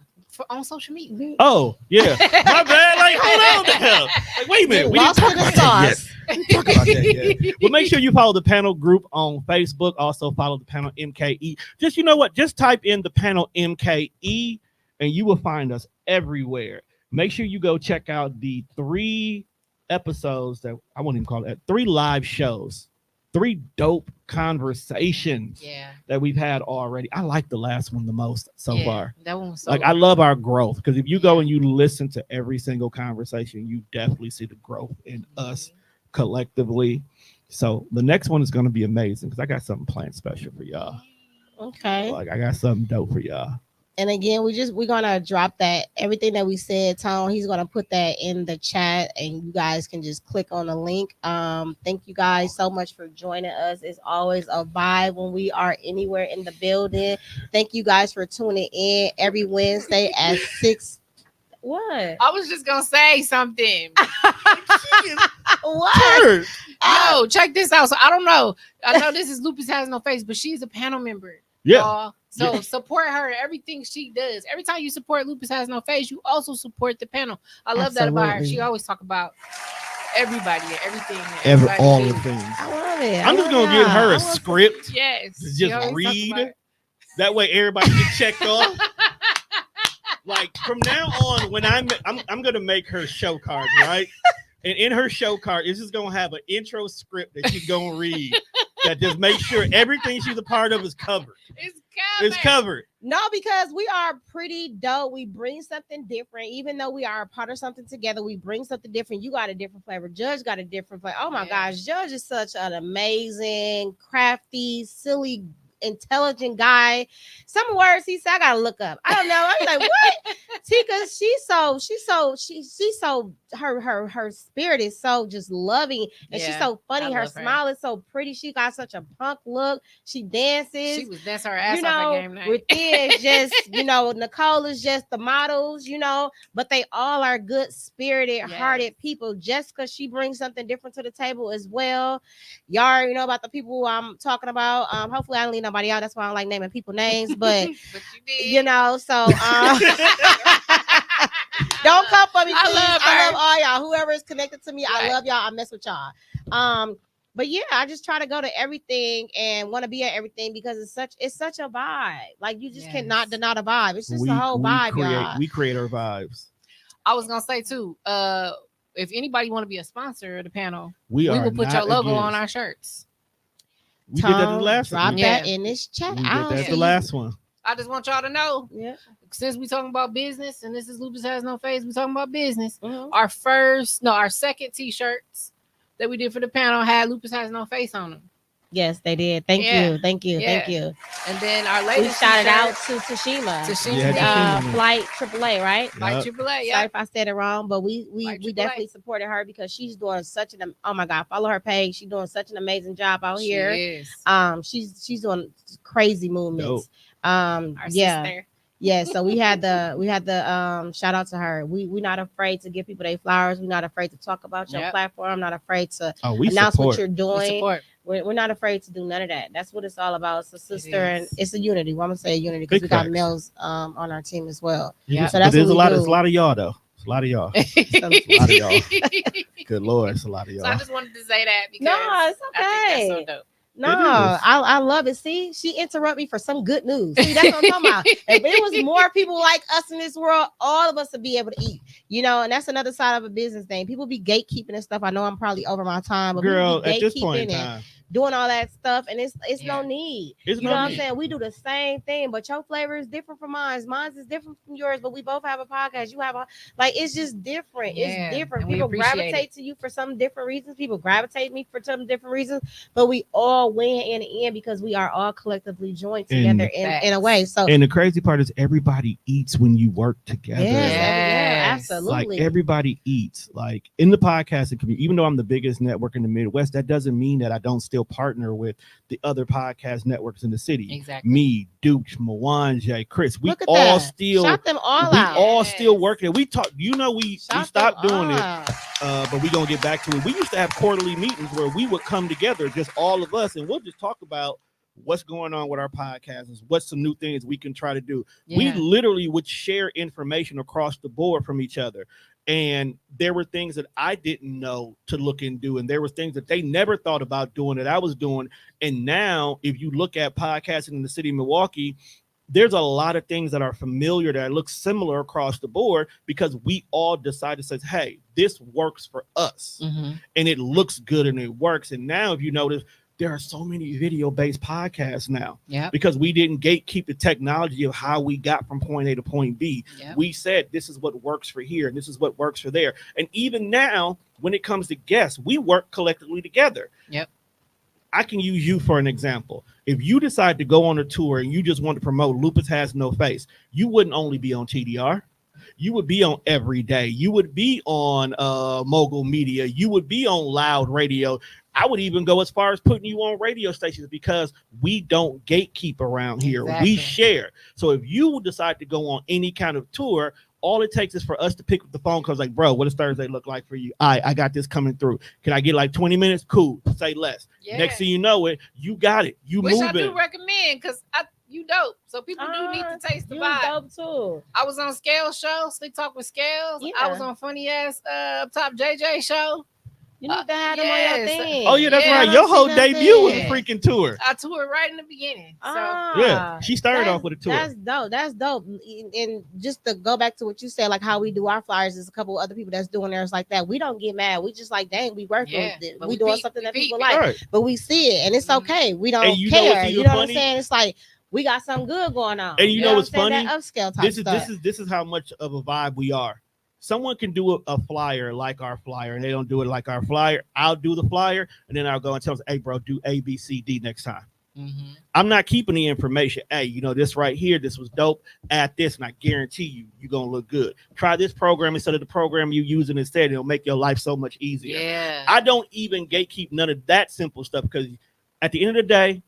F: on social media.
D: Oh, yeah. My bad. Like, hold on now. Like, wait a minute. We didn't
C: Lost
D: talk
C: in the
D: about that yet.
C: sauce.
D: Talk about that yet. Well, make sure you follow the panel group on Facebook. Also follow the panel MKE. Just, you know what? Just type in the panel MKE and you will find us everywhere. make sure you go check out the 3 episodes that I won't even call it 3 live shows, 3 dope conversations that we've had already. I like the last one the most so far.
F: That one was so
D: I love our growth, because if you go and you listen to every single conversation, you definitely see the growth in us collectively. So the next one is going to be amazing, because I got something planned special for y'all.
C: Okay.
D: Like, I got something dope for y'all.
C: And again, we're gonna drop that everything that we said. Tone, he's gonna put that in the chat, and you guys can just click on the link. Thank you guys so much for joining us. It's always a vibe when we are anywhere in the building. Thank you guys for tuning in every Wednesday at 6. What?
F: I was just gonna say something.
C: What?
F: Yo, check this out. So I don't know. I know this is Lupus Has No Face, but she's a panel member.
D: Yeah.
F: Y'all. So support her, everything she does. Every time you support Lupus Has No Face, you also support the panel. I love that about her. She always talk about everybody and everything.
D: All the things.
C: I love it.
D: I'm just gonna give her a script.
F: Yes.
D: To just read. That way everybody can check off. Like, from now on, when I'm gonna make her show card, right? And in her show card, it's just gonna have an intro script that she's gonna read that just makes sure everything she's a part of is covered. It's covered.
C: No, because we are pretty dope. We bring something different. Even though we are a part of something together, we bring something different. You got a different flavor. Judge got a different flavor. Oh my gosh, Judge is such an amazing, crafty, silly, intelligent guy. Some words he said I gotta look up. I don't know. I'm like, what? Tika, she's so her spirit is so just loving, and she's so funny. Her smile is so pretty. She got such a punk look. She dances.
F: She was dancing her ass off at game night.
C: Within just Nicole is just the models, but they all are good spirited, hearted people. Just because she brings something different to the table as well. Y'all already know about the people who I'm talking about. Hopefully I don't leave nobody out. That's why I don't like naming people names, but you did. So don't come for me, please. I love all y'all. Whoever is connected to me, I love y'all. I mess with y'all. But yeah, I just try to go to everything and want to be at everything because it's such a vibe. Like, you just cannot deny the vibe. It's just the whole vibe, y'all.
D: We create our vibes.
F: I was gonna say too, if anybody want to be a sponsor of the panel, we
D: will
F: put your logo on our shirts.
D: We did that the last
C: one. Drop that in this chat.
D: That's the last one.
F: I just want y'all to know,
C: since
F: we talking about business, and this is Lupus Has No Face, we talking about business. Our second t-shirts that we did for the panel had Lupus Has No Face on them.
C: Yes, they did. Thank you.
F: And then our latest,
C: we shouted out to Tashima. Flight AAA, right?
F: Flight AAA.
C: Sorry if I said it wrong, but we definitely supported her because she's doing such an follow her page. She's doing such an amazing job out here. She's doing crazy movements.
F: Our sister.
C: Yeah, so we had the shout out to her. We're not afraid to give people their flowers. We're not afraid to talk about your platform. Not afraid to announce what you're doing. We're not afraid to do none of that. That's what it's all about. It's a sister and it's a unity. Well, I'm gonna say unity because we got males on our team as well.
D: Yeah, so that's there's a lot of y'all though. It's a lot of y'all. It's a lot of y'all. Good Lord, it's a lot of y'all.
F: So I just wanted to say that because
C: it's okay.
F: I think that's so dope.
C: No, I love it. See, she interrupt me for some good news. See, that's what I'm talking about. If it was more people like us in this world, all of us would be able to eat. And that's another side of a business thing. People be gatekeeping and stuff. I know I'm probably over my time, but
D: girl, at this point in time,
C: doing all that stuff, and it's no need. You know what I'm saying? We do the same thing, but your flavor is different from mine. Mine is different from yours, but we both have a podcast. You have it's just different. It's different. People gravitate to you for some different reasons. People gravitate me for some different reasons, but we all win in the end because we are all collectively joined together in a way. So,
D: and the crazy part is everybody eats when you work together.
C: Yeah, absolutely.
D: Like, everybody eats. Like, in the podcasting community, even though I'm the biggest network in the Midwest, that doesn't mean that I don't still partner with the other podcast networks in the city.
F: Exactly.
D: Me, Dukes, Mwanje, Chris. We all still
C: shout them all out.
D: We all still working. We talk. We stopped doing it, but we gonna get back to it. We used to have quarterly meetings where we would come together, just all of us, and we'll just talk about what's going on with our podcasts, what's some new things we can try to do. We literally would share information across the board from each other. And there were things that I didn't know to look and do. And there were things that they never thought about doing that I was doing. And now, if you look at podcasting in the city of Milwaukee, there's a lot of things that are familiar that look similar across the board because we all decided to say, hey, this works for us. And it looks good and it works. And now if you notice, there are so many video-based podcasts now because we didn't gatekeep the technology of how we got from point A to point B. We said this is what works for here and this is what works for there. And even now, when it comes to guests, we work collectively together. I can use you for an example. If you decide to go on a tour and you just want to promote Lupus Has No Face, you wouldn't only be on TDR. You would be on Every Day. You would be on Mogul Media. You would be on Loud Radio. I would even go as far as putting you on radio stations because we don't gatekeep around here. We share. So if you decide to go on any kind of tour, all it takes is for us to pick up the phone because like, bro, what does Thursday look like for you? I got this coming through. Can I get like 20 minutes? Cool. Say less. Next thing you know it, you got it. You
F: Which
D: moving.
F: I do recommend because you dope. So people do need to taste the vibe.
C: Dope too.
F: I was on Scales show, Slick Talk with Scales. I was on Funny Ass Top JJ show.
C: You need to have them on your thing.
D: Oh yeah, that's right. Your whole debut was a freaking tour.
F: I toured right in the beginning. So
D: yeah, she started off with a tour.
C: That's dope. That's dope. And just to go back to what you said, like how we do our flyers, there's a couple other people that's doing theirs like that. We don't get mad. We just like, dang, we work with it. We doing something that people like, but we see it and it's okay. We don't care. You know what I'm saying? It's like we got something good going on.
D: And you know what's funny?
C: That upscale type stuff.
D: This is how much of a vibe we are. Someone can do a flyer like our flyer, and they don't do it like our flyer. I'll do the flyer, and then I'll go and tell them, hey, bro, do A, B, C, D next time. I'm not keeping the information. Hey, you know, this right here, this was dope. Add this, and I guarantee you're going to look good. Try this program instead of the program you're using instead. It'll make your life so much easier. I don't even gatekeep none of that simple stuff because at the end of the day,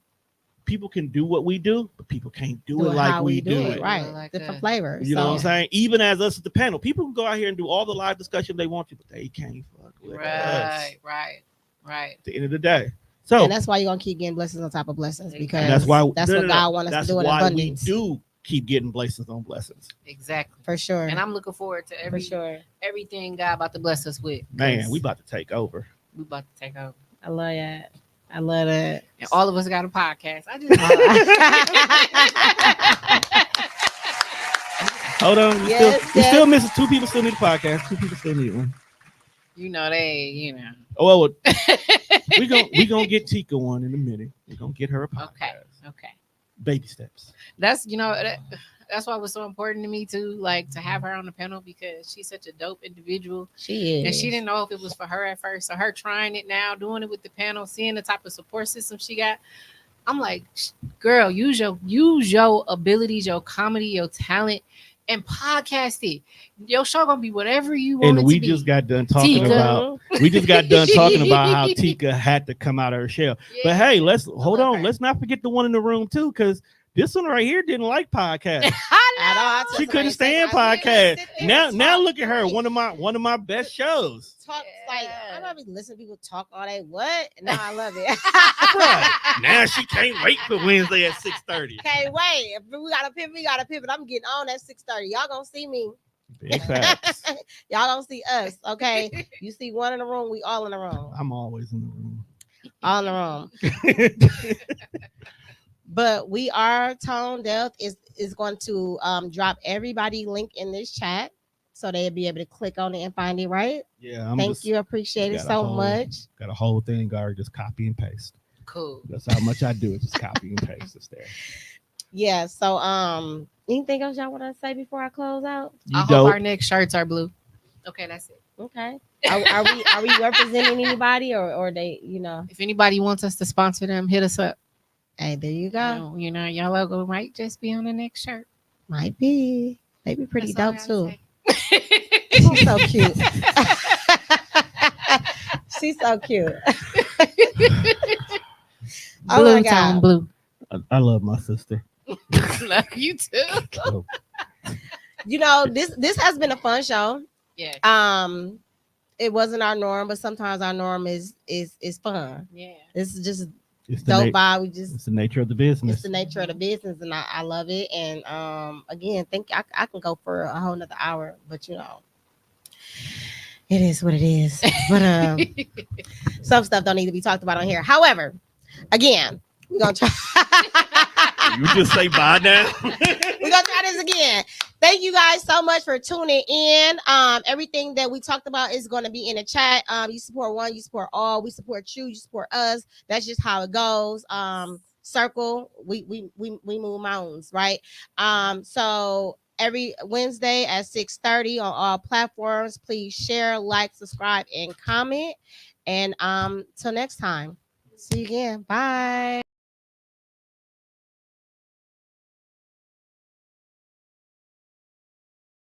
D: people can do what we do, but people can't do it like we do it.
C: Right. Like different flavors.
D: You know what I'm saying? Even as us at the panel, people can go out here and do all the live discussion they want to, but they can't fuck with us.
F: Right.
D: At the end of the day. So
C: and that's why you're gonna keep getting blessings on top of blessings because
D: that's why
C: what God wants us to do in abundance.
D: We do keep getting blessings on blessings.
F: Exactly.
C: For sure.
F: And I'm looking forward to everything God about to bless us with.
D: Man, we about to take over.
F: I love that.
C: I love it.
F: And all of us got a podcast. I just
D: hold on. We still missing 2 people. Still need a podcast. 2 people still need one.
F: You know they.
D: Oh well, we gonna get Tika one in a minute. We're gonna get her a podcast.
F: Okay.
D: Baby steps.
F: That's that's why it was so important to me too, like to have her on the panel because she's such a dope individual.
C: She is.
F: And she didn't know if it was for her at first. So her trying it now, doing it with the panel, seeing the type of support system she got. I'm like, girl, use your abilities, your comedy, your talent, and podcast it. Your show gonna be whatever you want.
D: And we just got done talking about how Tika had to come out of her shell. Yeah. But hey, let's hold on. Let's not forget the one in the room too, because this one right here didn't like podcasts. She couldn't stand podcasts. Now look at her. One of my best shows.
C: Like I don't be listening to people talk all day. What? No, I love it.
D: Right. Now she can't wait for Wednesday at 6:30.
C: Can't wait. If we gotta pivot. I'm getting on at 6:30. Y'all gonna see me.
D: Big facts.
C: Y'all don't see us. Okay. You see one in the room, we all in the room.
D: I'm always in the room.
C: All in the room. But we are Tonedef is going to drop everybody link in this chat so they'll be able to click on it and find it, right?
D: Yeah.
C: Thank you. Appreciate it so much.
D: Got a whole thing, guard. Just copy and paste.
F: Cool.
D: That's how much I do it. Just copy and paste. It's there.
C: Yeah. So anything else y'all want to say before I close out?
F: I hope our next shirts are blue. Okay, that's it.
C: Okay. Are we representing anybody or they,
F: if anybody wants us to sponsor them, hit us up.
C: Hey, there you go.
F: Your logo might just be on the next shirt.
C: Might be. Maybe pretty dope too. She's so cute. She's so cute.
F: Blue tone blue.
D: I love my sister.
F: Love you too.
C: This has been a fun show.
F: Yeah.
C: It wasn't our norm, but sometimes our norm is fun.
F: Yeah.
C: This is just dope vibe.
D: It's the nature of the business.
C: It's the nature of the business, and I love it. And again, I can go for a whole nother hour, but it is what it is. But some stuff don't need to be talked about on here. However, again, We're gonna try.
D: You just say bye now.
C: We're gonna try this again. Thank you guys so much for tuning in. Everything that we talked about is going to be in the chat. You support one, you support all. We support you, you support us. That's just how it goes. Circle, we move mountains, right? So every Wednesday at 6:30 on all platforms. Please share, like, subscribe, and comment. And till next time. See you again. Bye.